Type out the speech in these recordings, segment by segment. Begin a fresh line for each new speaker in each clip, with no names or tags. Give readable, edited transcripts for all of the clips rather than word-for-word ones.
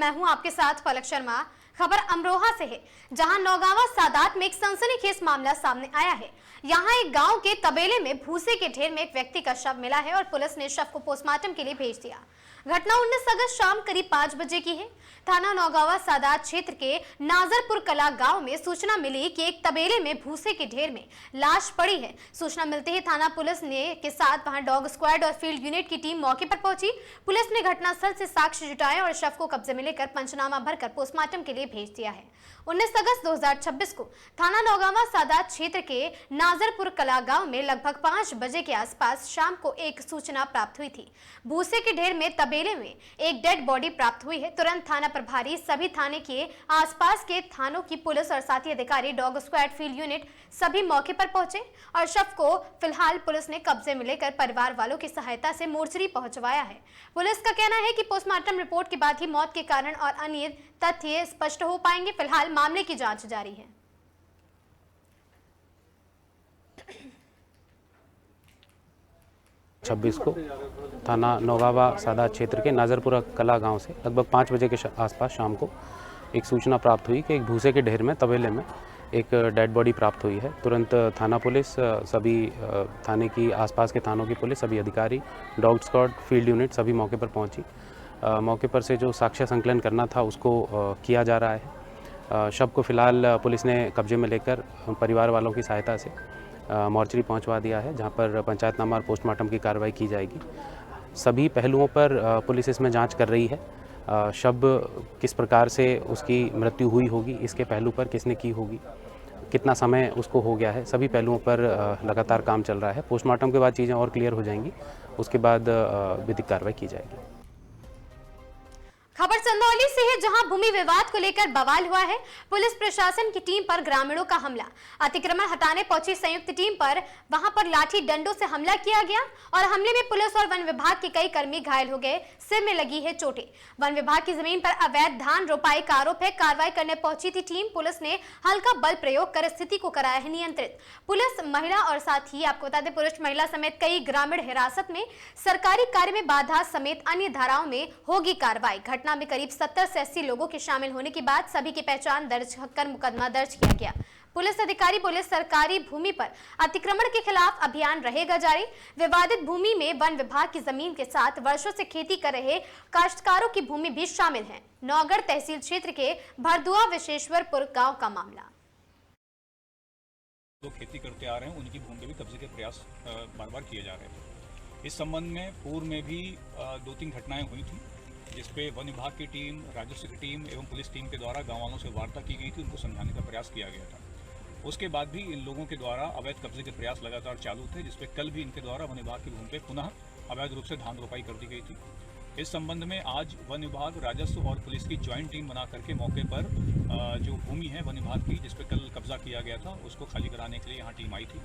मैं हूं आपके साथ पलक शर्मा। खबर अमरोहा से है, जहां नौगावा सादात में एक सनसनीखेज मामला सामने आया है। यहां एक गांव के तबेले में भूसे के ढेर में एक व्यक्ति का शव मिला है और पुलिस ने शव को पोस्टमार्टम के लिए भेज दिया। घटना 19 अगस्त शाम करीब 5 बजे की है। थाना नौगावा सादात क्षेत्र के नाजरपुर कला गांव में सूचना मिली कि एक तबेले में भूसे के ढेर में लाश पड़ी है। सूचना मिलते ही थाना पुलिस ने के साथ वहां डॉग स्क्वाड और फील्ड यूनिट की टीम मौके पर पहुंची। पुलिस ने घटनास्थल से साक्ष्य जुटाए और शव को कब्जे में लेकर पंचनामा भरकर पोस्टमार्टम के लिए भेज दिया है। 19 अगस्त 2026 को थाना नौगावा सादात क्षेत्र के नाजरपुर कला गांव में लगभग 5 बजे के आसपास शाम को एक सूचना प्राप्त हुई थी। भूसे के ढेर में तबेले में एक डेड बॉडी प्राप्त हुई है। तुरंत थाना प्रभारी, सभी थाने के आसपास के थानों की पुलिस और साथी अधिकारी, डॉग स्क्वाड, फील्ड यूनिट सभी मौके पर पहुंचे और शव को फिलहाल पुलिस ने कब्जे में लेकर परिवार वालों की सहायता से मोर्चरी पहुंचवाया है। पुलिस का कहना है कि पोस्टमार्टम रिपोर्ट के बाद ही मौत के कारण और अन्य तथ्य स्पष्ट हो पाएंगे। फिलहाल मामले की जांच जारी है।
छब्बीस को थाना नौगावा सादात क्षेत्र के नाजरपुरा कला गांव से लगभग 5 बजे के आसपास शाम को एक सूचना प्राप्त हुई कि एक भूसे के ढेर में तबेले में एक डेड बॉडी प्राप्त हुई है। तुरंत थाना पुलिस, सभी थाने की आसपास के थानों की पुलिस, सभी अधिकारी, डॉग स्क्वाड, फील्ड यूनिट सभी मौके पर पहुंची। मौके पर से जो साक्ष्य संकलन करना था उसको किया जा रहा है। शव को फिलहाल पुलिस ने कब्जे में लेकर परिवार वालों की सहायता से मोर्चरी पहुंचवा दिया है, जहां पर पंचायतनामा और पोस्टमार्टम की कार्रवाई की जाएगी। सभी पहलुओं पर पुलिस इसमें जांच कर रही है। शव किस प्रकार से उसकी मृत्यु हुई होगी, इसके पहलू पर किसने की होगी, कितना समय उसको हो गया है, सभी पहलुओं पर लगातार काम चल रहा है। पोस्टमार्टम के बाद चीज़ें और क्लियर हो जाएंगी, उसके बाद विधिक कार्रवाई की जाएगी।
खबर चंदौली से है, जहां भूमि विवाद को लेकर बवाल हुआ है। पुलिस प्रशासन की टीम पर ग्रामीणों का हमला। अतिक्रमण हटाने पहुंची संयुक्त टीम पर वहां पर लाठी डंडों से हमला किया गया और हमले में पुलिस और वन विभाग के कई कर्मी घायल हो गए। सिर में लगी है चोटें। वन विभाग की जमीन पर अवैध धान रोपाई का आरोप है। कार्रवाई करने पहुंची थी टीम। पुलिस ने हल्का बल प्रयोग कर स्थिति को कराया है नियंत्रित। पुलिस, महिला और साथ ही आपको बता दें, पुरुष, महिला समेत कई ग्रामीण हिरासत में। सरकारी कार्य में बाधा समेत अन्य धाराओं में होगी कार्रवाई। घटना में करीब 70 से 80 लोगों के शामिल होने के बाद सभी की पहचान दर्ज कर मुकदमा दर्ज किया गया। पुलिस अधिकारी बोले, सरकारी भूमि पर अतिक्रमण के खिलाफ अभियान रहेगा जारी। विवादित भूमि में वन विभाग की जमीन के साथ वर्षों से खेती कर रहे काश्तकारों की भूमि भी शामिल है। नौगढ़ तहसील क्षेत्र के भरदुआ विशेश्वरपुर गांव का मामला।
जो खेती करते आ रहे हैं उनकी भूमि भी कब्जे के प्रयास बार बार किए जा रहे थे। इस संबंध में पूर्व में भी 2-3 घटनाएं हुई थी, जिसपे वन विभाग की टीम, राजस्व की टीम एवं पुलिस टीम के द्वारा गाँव वालों से वार्ता की गई थी, उनको समझाने का प्रयास किया गया था। उसके बाद भी इन लोगों के द्वारा अवैध कब्जे के प्रयास लगातार चालू थे, जिसपे कल भी इनके द्वारा वन विभाग की भूमि पे पुनः अवैध रूप से धान रोपाई कर दी गई थी। इस संबंध में आज वन विभाग, राजस्व और पुलिस की ज्वाइंट टीम बना करके मौके पर जो भूमि है वन विभाग की, जिसपे कल कब्जा किया गया था, उसको खाली कराने के लिए यहाँ टीम आई थी।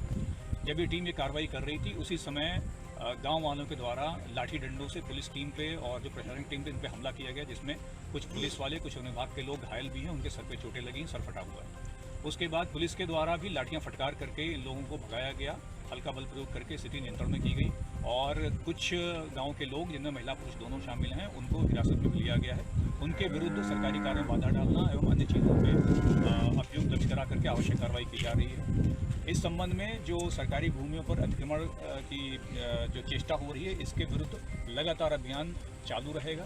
जब ये टीम ये कार्रवाई कर रही थी, उसी समय गांव वालों के द्वारा लाठी डंडों से पुलिस टीम पे और जो प्रशासनिक टीम पे इन पे हमला किया गया, जिसमें कुछ पुलिस वाले, कुछ वन विभाग के लोग घायल भी हैं, उनके सर पे चोटें लगी, सर फटा हुआ है। उसके बाद पुलिस के द्वारा भी लाठियां फटकार करके इन लोगों को भगाया गया, हल्का बल प्रयोग करके स्थिति नियंत्रण में की गई और कुछ गांव के लोग, जिनमें महिला पुरुष दोनों शामिल हैं, उनको हिरासत में लिया गया है। उनके विरुद्ध सरकारी कार्य में बाधा डालना एवं अन्य चीज़ों पर अभियोग दर्ज करा करके आवश्यक कार्रवाई की जा रही है। इस संबंध में जो सरकारी भूमियों पर अतिक्रमण की जो चेष्टा हो रही है, इसके विरुद्ध लगातार अभियान चालू रहेगा।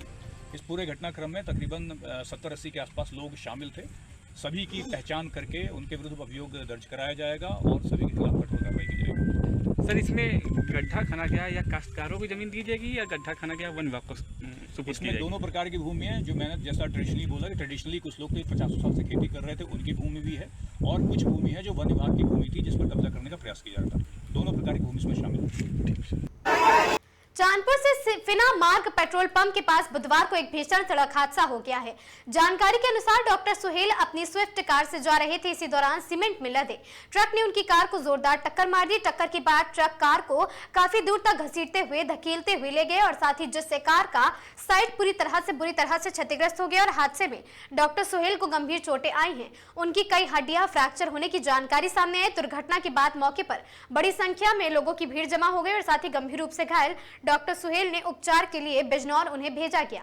इस पूरे घटनाक्रम में तकरीबन 70-80 के आसपास लोग शामिल थे। सभी की पहचान करके उनके विरुद्ध अभियोग दर्ज कराया जाएगा और सभी के खिलाफ कठोर कार्रवाई की जाएगी।
सर, इसमें गड्ढा खाना गया या काश्तकारों की जमीन दी जाएगी या गड्ढा खाना गया वन विभाग को सुपुर्द?
इसमें दोनों प्रकार की भूमि है। जो मैंने जैसा ट्रेडिशनली बोला कि ट्रेडिशनली कुछ लोग तो 50 साल से खेती कर रहे थे, उनकी भूमि भी है और कुछ भूमि है जो वन विभाग की भूमि थी, जिस पर कब्जा करने का प्रयास किया जा रहा था। दोनों प्रकार की भूमि इसमें शामिल है।
चांदपुर से फिना मार्ग पेट्रोल पंप के पास बुधवार को एक भीषण सड़क हादसा हो गया है। जानकारी के अनुसार डॉक्टर सुहेल अपनी स्विफ्ट कार से जा रहे थे। इसी दौरान सीमेंट में लदे ट्रक ने उनकी कार को जोरदार टक्कर मार दी। टक्कर के बाद ट्रक कार को काफी दूर तक घसीटते हुए, धकेलते हुए ले गए और साथ ही जिससे कार का साइड बुरी तरह से क्षतिग्रस्त हो गया और हादसे में डॉक्टर सुहेल को गंभीर चोटें आई हैं। उनकी कई हड्डियां फ्रैक्चर होने की जानकारी सामने आई। दुर्घटना के बाद मौके पर बड़ी संख्या में लोगों की भीड़ जमा हो गई और साथ ही गंभीर रूप से घायल डॉक्टर सुहेल ने उपचार के लिए बिजनौर उन्हें भेजा गया।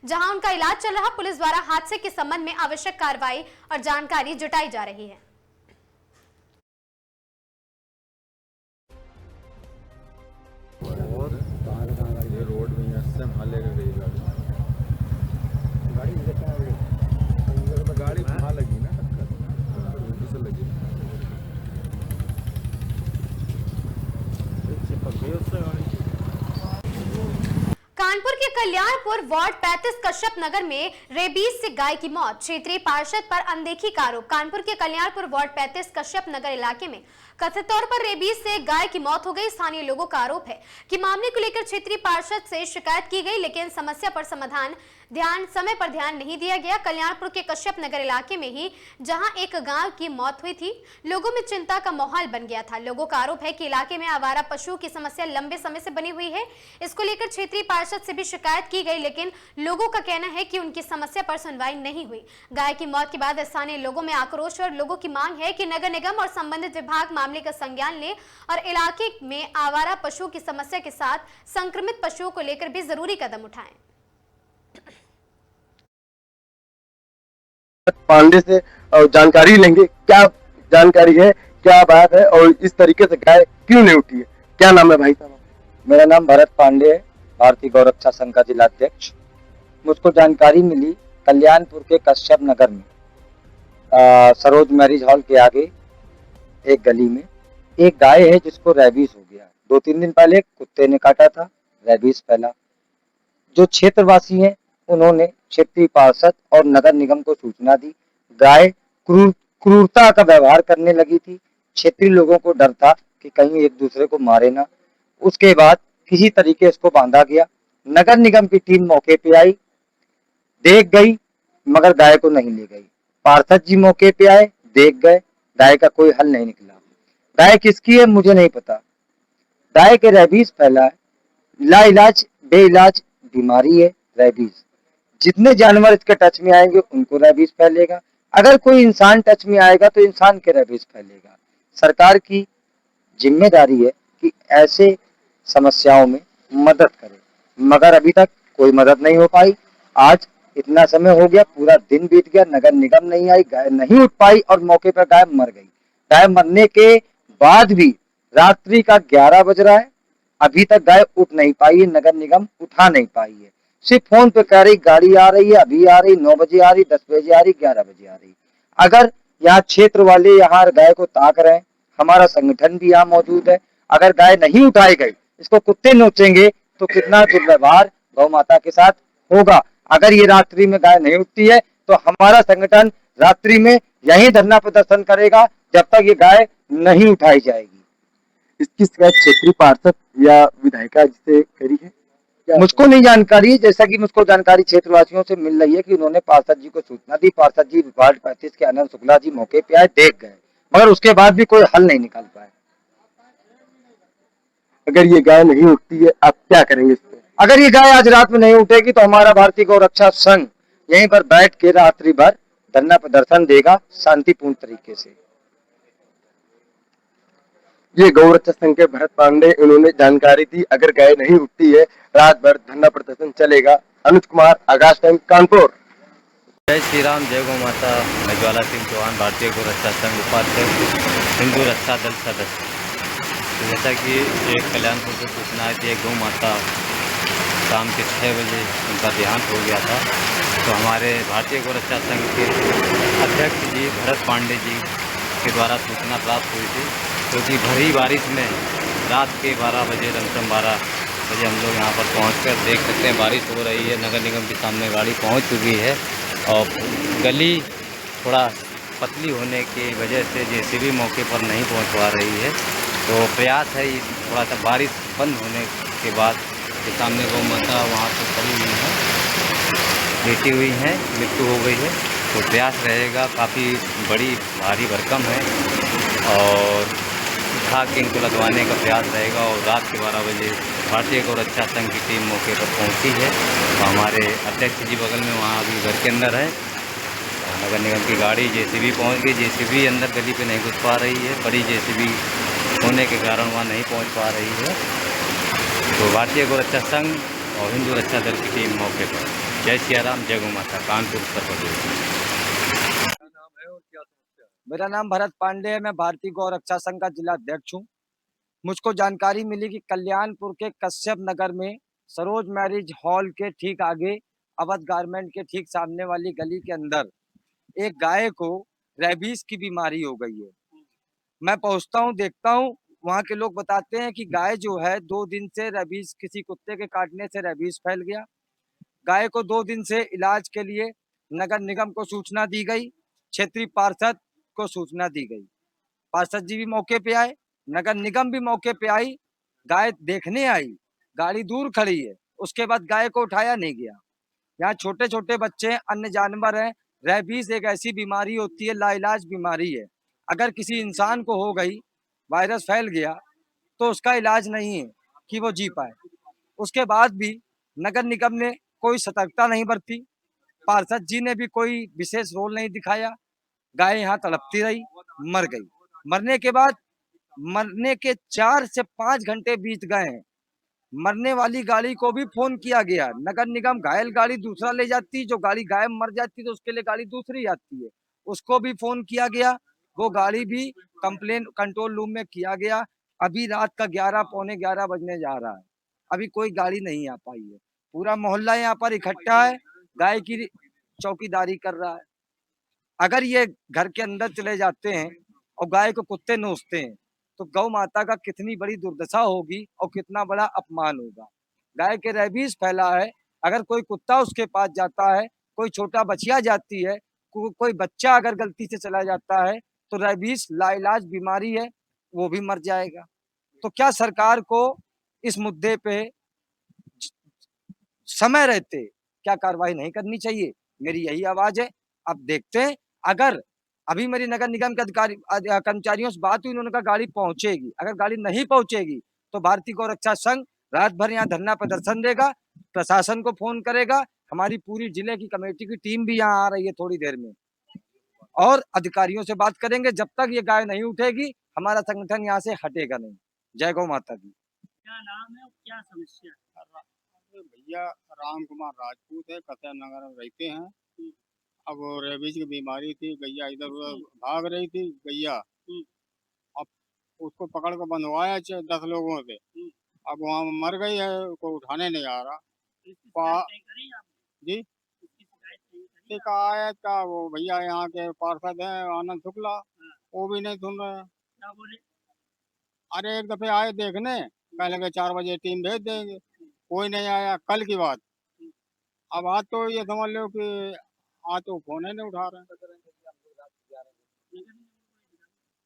जहां उनका इलाज चल रहा। पुलिस द्वारा हादसे के संबंध में आवश्यक कार्रवाई और जानकारी जुटाई जा रही है।
और ये रोड में से संभाले गई गाड़ी वहाँ लगी ना टक्कर से लगी
कानपुर के कल्याणपुर वार्ड 35 कश्यप नगर में रेबीज से गाय की मौत, क्षेत्रीय पार्षद पर अनदेखी का आरोप। कानपुर के कल्याणपुर वार्ड 35 कश्यप नगर इलाके में कथित तौर पर रेबीज से गाय की मौत हो गई। स्थानीय लोगों का आरोप है कि मामले को लेकर क्षेत्रीय पार्षद से शिकायत की गई, लेकिन समस्या पर समय पर ध्यान नहीं दिया गया। कल्याणपुर के कश्यप नगर इलाके में ही जहां एक गाय की मौत हुई थी, लोगों में चिंता का माहौल बन गया था। लोगों का आरोप है कि इलाके में आवारा पशुओं की समस्या लंबे समय से बनी हुई है। इसको लेकर क्षेत्रीय पार्षद से भी शिकायत की गई, लेकिन लोगों का कहना है कि उनकी समस्या पर सुनवाई नहीं हुई। गाय की मौत के बाद स्थानीय लोगों में आक्रोश और लोगों की मांग है कि नगर निगम और संबंधित विभाग मामले का संज्ञान ले और इलाके में आवारा पशुओं की समस्या के साथ संक्रमित पशुओं को लेकर भी जरूरी कदम उठाएं।
पांडे से जानकारी लेंगे, क्या जानकारी है, क्या बात है और इस तरीके से गाय क्यों नहीं उठी है। क्या नाम है भाई साहब?
मेरा नाम भरत पांडे है, भारतीय गौरक्षा संघ का जिला अध्यक्ष। मुझको जानकारी मिली कल्याणपुर के कश्यप नगर में सरोज मैरिज हॉल के आगे एक गली में एक गाय है जिसको रेबीज हो गया। 2-3 दिन पहले कुत्ते ने काटा था, रेबीज फैला। जो क्षेत्रवासी हैं उन्होंने क्षेत्रीय पार्षद और नगर निगम को सूचना दी। गाय क्रूरता का व्यवहार करने लगी थी। क्षेत्रीय लोगों को डर था कि कहीं एक दूसरे को मारे ना। उसके बाद किसी तरीके इसको बांधा गया। नगर निगम की टीम मौके पे आई, देख गई, मगर गाय को नहीं ले गई। पार्षद जी मौके पे आए, देख गए, गाय का कोई हल नहीं निकला। गाय किसकी है मुझे नहीं पता। गाय के रेबीज फैला है, लाइलाज बेइलाज बीमारी है रेबीज। जितने जानवर इसके टच में आएंगे उनको रेबीज फैलेगा। अगर कोई इंसान टच में आएगा तो इंसान के रेबीज फैलेगा। सरकार की जिम्मेदारी है कि ऐसे समस्याओं में मदद करे, मगर अभी तक कोई मदद नहीं हो पाई। आज इतना समय हो गया, पूरा दिन बीत गया, नगर निगम नहीं आई, गाय नहीं उठ पाई और मौके पर गाय मर गई। गाय मरने के बाद भी रात्रि का 11 बज रहा है, अभी तक गाय उठ नहीं पाई है, नगर निगम उठा नहीं पाई है। सिर्फ फोन पे कह रही गाड़ी आ रही है, अभी आ रही, 9 बजे आ रही, 10 बजे आ रही, 11 बजे आ रही। अगर यहाँ क्षेत्र वाले यहाँ गाय को ताक रहे हैं, हमारा संगठन भी यहाँ मौजूद है, अगर गाय नहीं उठाई गई, इसको कुत्ते नोचेंगे तो कितना दुर्व्यवहार गौ माता के साथ होगा। अगर ये रात्रि में गाय नहीं उठती है तो हमारा संगठन रात्रि में यहीं धरना प्रदर्शन करेगा जब तक ये गाय नहीं उठाई जाएगी।
इसकी शिकायत क्षेत्रीय पार्षद या विधायिका से करी है?
मुझको नहीं जानकारी, जैसा कि मुझको जानकारी क्षेत्रवासियों से मिल रही है कि उन्होंने पार्षद जी को सूचना दी। पार्षद जी वार्ड 35 के आनंद शुक्ला जी मौके पे आए, देख गए, मगर उसके बाद भी कोई हल नहीं निकाल पाए।
अगर ये गाय नहीं उठती है आप क्या करेंगे इस पे?
अगर ये गाय आज रात में नहीं उठेगी तो हमारा भारतीय गौरक्षा संघ यहीं पर बैठ के रात्रि भर धरना प्रदर्शन देगा शांतिपूर्ण तरीके से।
ये गौरक्षा संघ के भरत पांडे, उन्होंने जानकारी दी अगर गाय नहीं उठती है रात भर धरना प्रदर्शन चलेगा। अनुज कुमार, आकाश टाइम, कानपुर।
जय श्री राम, जय गौ माता। मैं ज्वाला सिंह चौहान, भारतीय गौरक्षा संघ उपाध्यक्ष, हिंदू रक्षा दल सदस्य। तो जैसा कि एक कल्याणपुर से सूचना आई थी, एक गौ माता शाम के 6 बजे उनका देहांत हो गया था। तो हमारे भारतीय गौरक्षा संघ के अध्यक्ष जी भरत पांडे जी के द्वारा सूचना प्राप्त हुई थी, क्योंकि भरी बारिश में रात के 12 बजे, लमसम 12 बजे हम लोग यहाँ पर पहुँचकर देख सकते हैं बारिश हो रही है। नगर निगम के सामने गाड़ी पहुँच चुकी है और गली थोड़ा पतली होने की वजह से जेसीबी मौके पर नहीं पहुँच पा रही है। तो प्रयास है थोड़ा सा बारिश बंद होने के बाद के सामने गौ माता वहाँ पर खड़ी हुई है, लेटी हुई हैं, मृत्यु हो गई है। तो प्रयास रहेगा, काफ़ी बड़ी भारी भरकम है और उठा के इनको लगवाने का प्रयास रहेगा। और रात के 12 बजे भारतीय गौरक्षा संघ की टीम मौके पर पहुंची है। तो हमारे अध्यक्ष जी बगल में वहाँ अभी घर के अंदर है। नगर निगम की गाड़ी जेसीबी पहुंच गई। जेसीबी अंदर गली पे नहीं घुस पा रही है, बड़ी जेसीबी होने के कारण वहाँ नहीं पहुँच पा रही है। तो भारतीय गौरक्षा संघ और हिंदू रक्षा दल की टीम मौके पर जय सियाराम, जय गौ माता, कानपुर उत्तर प्रदेश।
मेरा नाम भरत पांडे है। मैं भारतीय गौ रक्षा संघ का जिला अध्यक्ष हूँ। मुझको जानकारी मिली कि कल्याणपुर के कश्यप नगर में सरोज मैरिज हॉल के ठीक आगे अवध गारमेंट के ठीक सामने वाली गली के अंदर एक गाय को रेबीज की बीमारी हो गई है। मैं पहुंचता हूं, देखता हूं, वहां के लोग बताते हैं कि गाय जो है 2 दिन से रेबीज, किसी कुत्ते के काटने से रेबीज फैल गया। गाय को 2 दिन से इलाज के लिए नगर निगम को सूचना दी गई, क्षेत्रीय पार्षद को सूचना दी गई। पार्षद जी भी मौके पे आए, नगर निगम भी मौके पे आई, गाय देखने आई, गाड़ी दूर खड़ी है, उसके बाद गाय को उठाया नहीं गया। यहाँ छोटे छोटे बच्चे, अन्य जानवर हैं। रेबीज एक ऐसी बीमारी होती है, लाइलाज बीमारी है। अगर किसी इंसान को हो गई, वायरस फैल गया, तो उसका इलाज नहीं है कि वो जी पाए। उसके बाद भी नगर निगम ने कोई सतर्कता नहीं बरती, पार्षद जी ने भी कोई विशेष रोल नहीं दिखाया। गाय यहाँ तड़पती रही, मर गई। मरने के बाद, मरने के 4 से 5 घंटे बीत गए हैं। मरने वाली गाड़ी को भी फोन किया गया। नगर निगम घायल गाड़ी दूसरा ले जाती, जो गाड़ी गायब मर जाती तो उसके लिए गाड़ी दूसरी आती है, उसको भी फोन किया गया। वो गाड़ी भी कंप्लेन कंट्रोल रूम में किया गया। अभी रात का 11 पौने 11 बजने जा रहा है, अभी कोई गाड़ी नहीं आ पाई है। पूरा मोहल्ला यहाँ पर इकट्ठा है, गाय की चौकीदारी कर रहा है। अगर ये घर के अंदर चले जाते हैं और गाय को कुत्ते नोचते हैं तो गौ माता का कितनी बड़ी दुर्दशा होगी और कितना बड़ा अपमान होगा। गाय के रेबीज फैला है, अगर कोई कुत्ता उसके पास जाता है, कोई छोटा बछिया जाती है, कोई बच्चा अगर गलती से चला जाता है तो रेबीज लाइलाज बीमारी है, वो भी मर जाएगा। तो क्या सरकार को इस मुद्दे पे समय रहते क्या कार्रवाई नहीं करनी चाहिए? मेरी यही आवाज है। अब देखते हैं, अगर अभी मेरी नगर निगम के अधिकारी कर्मचारियों से बात हुई, उन्होंने कहा गाड़ी पहुंचेगी। अगर गाड़ी नहीं पहुंचेगी तो भारतीय गौ रक्षा संघ रात भर यहाँ धरना प्रदर्शन देगा, प्रशासन को फोन करेगा। हमारी पूरी जिले की कमेटी की टीम भी यहाँ आ रही है थोड़ी देर में, और अधिकारियों से बात करेंगे। जब तक ये गाय नहीं उठेगी, हमारा संगठन यहाँ से हटेगा नहीं। जय गौ माता की।
क्या नाम है और क्या समस्या है?
भैया राम कुमार राजपूत है, कत्या नगर में रहते हैं। अब वो रेबीज की बीमारी थी, गैया इधर उधर भाग रही थी गैया। अब उसको पकड़ कर बंधवाया 10 लोगों से। अब वहाँ मर गई है, को उठाने नहीं आ रहा। जी शिकायत का वो भैया यहाँ के पार्षद हैं आनंद शुक्ला, वो भी नहीं सुन रहे।
क्या बोले?
अरे एक दफे आए देखने, पहले के 4 बजे टीम भेज देंगे, कोई नहीं आया। कल की बात। अब आज तो ये समझ लो कि आज तो फोन ही नहीं उठा रहे हैं।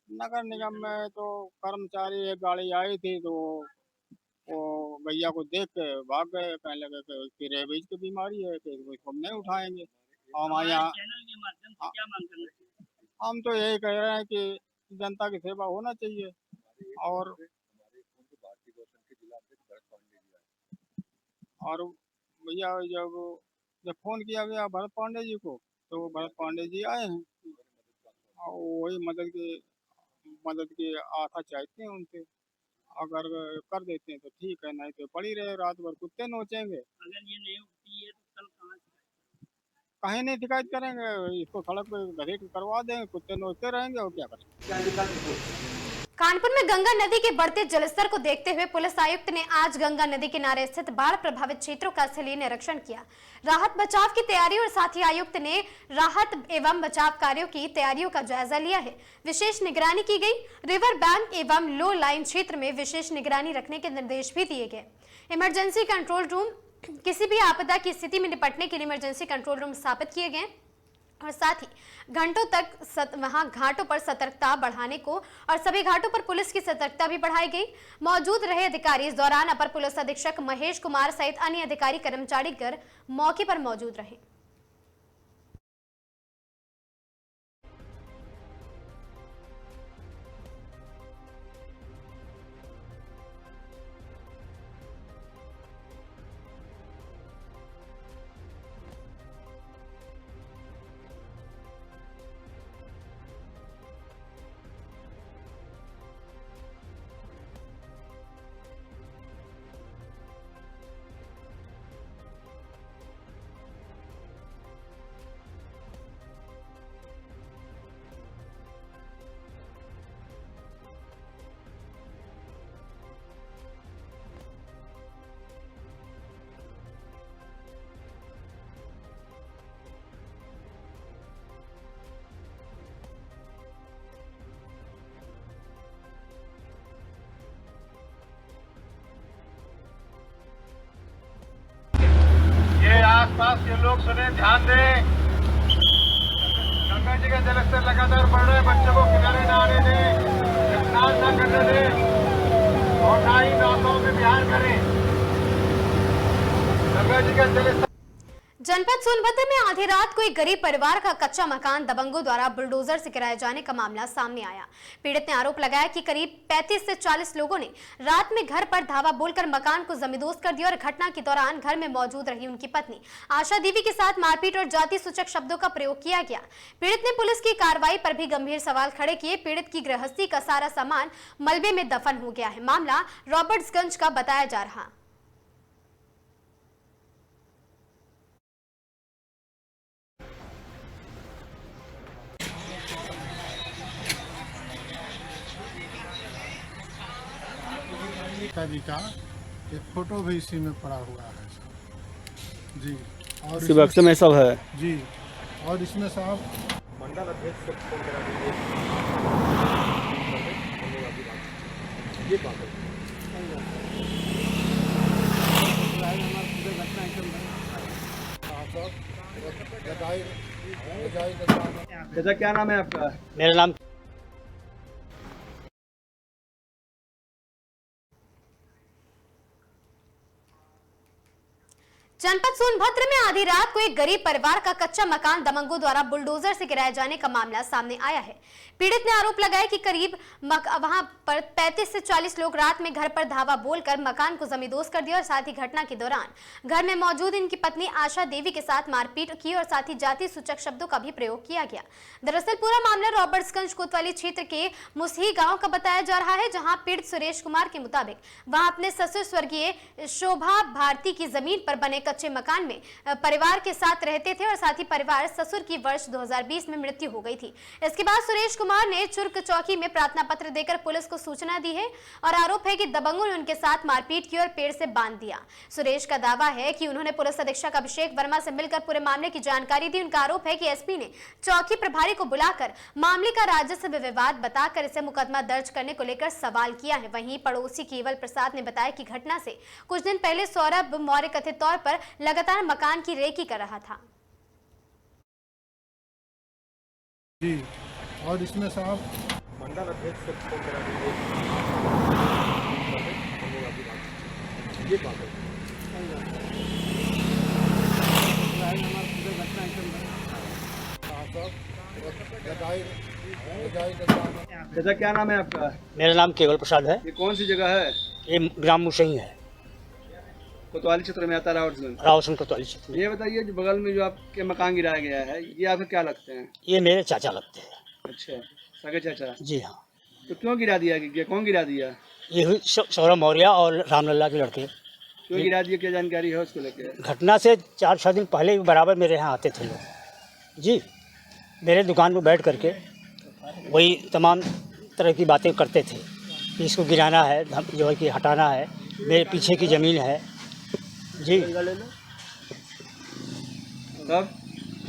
नगर निगम में तो कर्मचारी, एक गाड़ी आई थी तो वो गैया को देख के भाग गए, कहने लगे कि रेबीज की बीमारी है, कि इसको हम नहीं उठाएंगे। हमारे यहाँ हम तो यही कह रहे हैं कि जनता की सेवा होना चाहिए। और भैया जब फोन किया गया भरत पांडे जी को, तो भरत पांडे जी आए हैं और वही मदद की आशा चाहते हैं उनसे। अगर कर देते हैं तो ठीक है, नहीं तो पड़ी रहे रात भर कुत्ते नोचेंगे।
अगर ये नहीं उठती है तो कल कहाँ
कहीं नहीं शिकायत करेंगे, इसको सड़क पे घसीट करवा देंगे, कुत्ते नोचते रहेंगे और क्या करेंगे।
कानपुर में गंगा नदी के बढ़ते जलस्तर को देखते हुए पुलिस आयुक्त ने आज गंगा नदी किनारे स्थित बाढ़ प्रभावित क्षेत्रों का स्थलीय निरीक्षण किया। राहत बचाव की तैयारी और साथ ही आयुक्त ने राहत एवं बचाव कार्यों की तैयारियों का जायजा लिया है। विशेष निगरानी की गई। रिवर बैंक एवं लो लाइन क्षेत्र में विशेष निगरानी रखने के निर्देश भी दिए गए। इमरजेंसी कंट्रोल रूम, किसी भी आपदा की स्थिति में निपटने के लिए इमरजेंसी कंट्रोल रूम स्थापित किए गए और साथ ही घंटों तक वहां घाटों पर सतर्कता बढ़ाने को और सभी घाटों पर पुलिस की सतर्कता भी बढ़ाई गई। मौजूद रहे अधिकारी इस दौरान अपर पुलिस अधीक्षक महेश कुमार सहित अन्य अधिकारी कर्मचारी मौके पर मौजूद रहे।
आसपास के लोग सुने, ध्यान दें। गंगा जी का जलस्तर लगातार बढ़ रहा है। बच्चों को किनारे न आने दें, स्नान न करने दें और ना ही नावों में विहार करें। गंगा जी का जलस्तर।
जनपद सोनभद्र में आधी रात को एक गरीब परिवार का कच्चा मकान दबंगों द्वारा बुलडोजर से गिराए जाने का मामला सामने आया। पीड़ित ने आरोप लगाया कि करीब 35 से 40 लोगों ने रात में घर पर धावा बोलकर मकान को जमींदोज कर दिया और घटना के दौरान घर में मौजूद रही उनकी पत्नी आशा देवी के साथ मारपीट और जाति सूचक शब्दों का प्रयोग किया गया। पीड़ित ने पुलिस की कार्रवाई पर भी गंभीर सवाल खड़े किए। पीड़ित की गृहस्थी का सारा सामान मलबे में दफन हो गया है। मामला रॉबर्ट्सगंज का बताया जा रहा।
जी का एक फोटो भी इसी में पड़ा हुआ है जी। और
इसी बक्से में सब है
जी। और इसमें साहब
मंडल अध्यक्ष से फोन करा दीजिए। ये बात है।
चाचा क्या नाम है आपका?
मेरा नाम
जनपद सोनभद्र में आधी रात को एक गरीब परिवार का कच्चा मकान दबंगों द्वारा बुलडोजर से गिराए जाने का मामला सामने आया है। पीड़ित ने आरोप लगाया कि करीब वहां पर 35 से 40 लोग रात में घर पर धावा बोलकर मकान को जमींदोज कर दिया और साथ ही घटना के दौरान घर में मौजूद इनकी पत्नी आशा देवी के साथ मारपीट की और साथ ही जाति सूचक शब्दों का भी प्रयोग किया गया। दरअसल पूरा मामला रॉबर्ट्सगंज कोतवाली क्षेत्र के मुसही गाँव का बताया जा रहा है, जहाँ पीड़ित सुरेश कुमार के मुताबिक वह अपने ससुर स्वर्गीय शोभा भारती की जमीन पर बने कच्चे मकान में परिवार के साथ रहते थे और साथ ही परिवार ससुर की वर्ष 2020 में मृत्यु हो गई थी। इसके बाद सुरेश कुमार ने चुर्क चौकी में प्रार्थना पत्र देकर पुलिस को सूचना दी है और आरोप है कि दबंगों ने उनके साथ मारपीट की और पेड़ से बांध दिया। सुरेश का दावा है कि उन्होंने पुलिस अधीक्षक अभिषेक वर्मा से मिलकर पूरे मामले की जानकारी दी। उनका आरोप है कि एसपी ने चौकी प्रभारी को बुलाकर मामले का राजस्व विवाद बताकर इसे मुकदमा दर्ज करने को लेकर सवाल किया है। वहीं पड़ोसी केवल प्रसाद ने बताया कि घटना से कुछ दिन पहले सौरभ मौर्य कथित तौर पर लगातार मकान की रेकी कर रहा था
जी। और इसमें साहब
मंडल अध्यक्ष से फोन करा दीजिए। ये बात है।
चाचा क्या नाम है आपका?
मेरा नाम केवल प्रसाद है।
ये कौन सी जगह है?
ये ग्राम मुसही है,
कोतवाली क्षेत्र में आता है रावतगंज।
रावतगंज कोतवाली क्षेत्र में।
ये बताइए जो बगल में जो आपके मकान गिराया गया है, ये आपके क्या लगते हैं?
ये मेरे चाचा लगते हैं।
अच्छा, सगे चाचा?
जी हाँ।
तो क्यों गिरा दिया? कौन गिरा दिया?
ये सौरभ मौर्य और रामलल्ला के लड़के।
क्यों गिरा दिया, क्या जानकारी है उसको लेकर?
घटना से 4-6 दिन पहले भी बराबर मेरे यहाँ आते थे लोग जी। मेरे दुकान पर बैठ करके वही तमाम तरह की बातें करते थे कि इसको गिराना है, जो है कि हटाना है, मेरे पीछे की ज़मीन है जी।
तब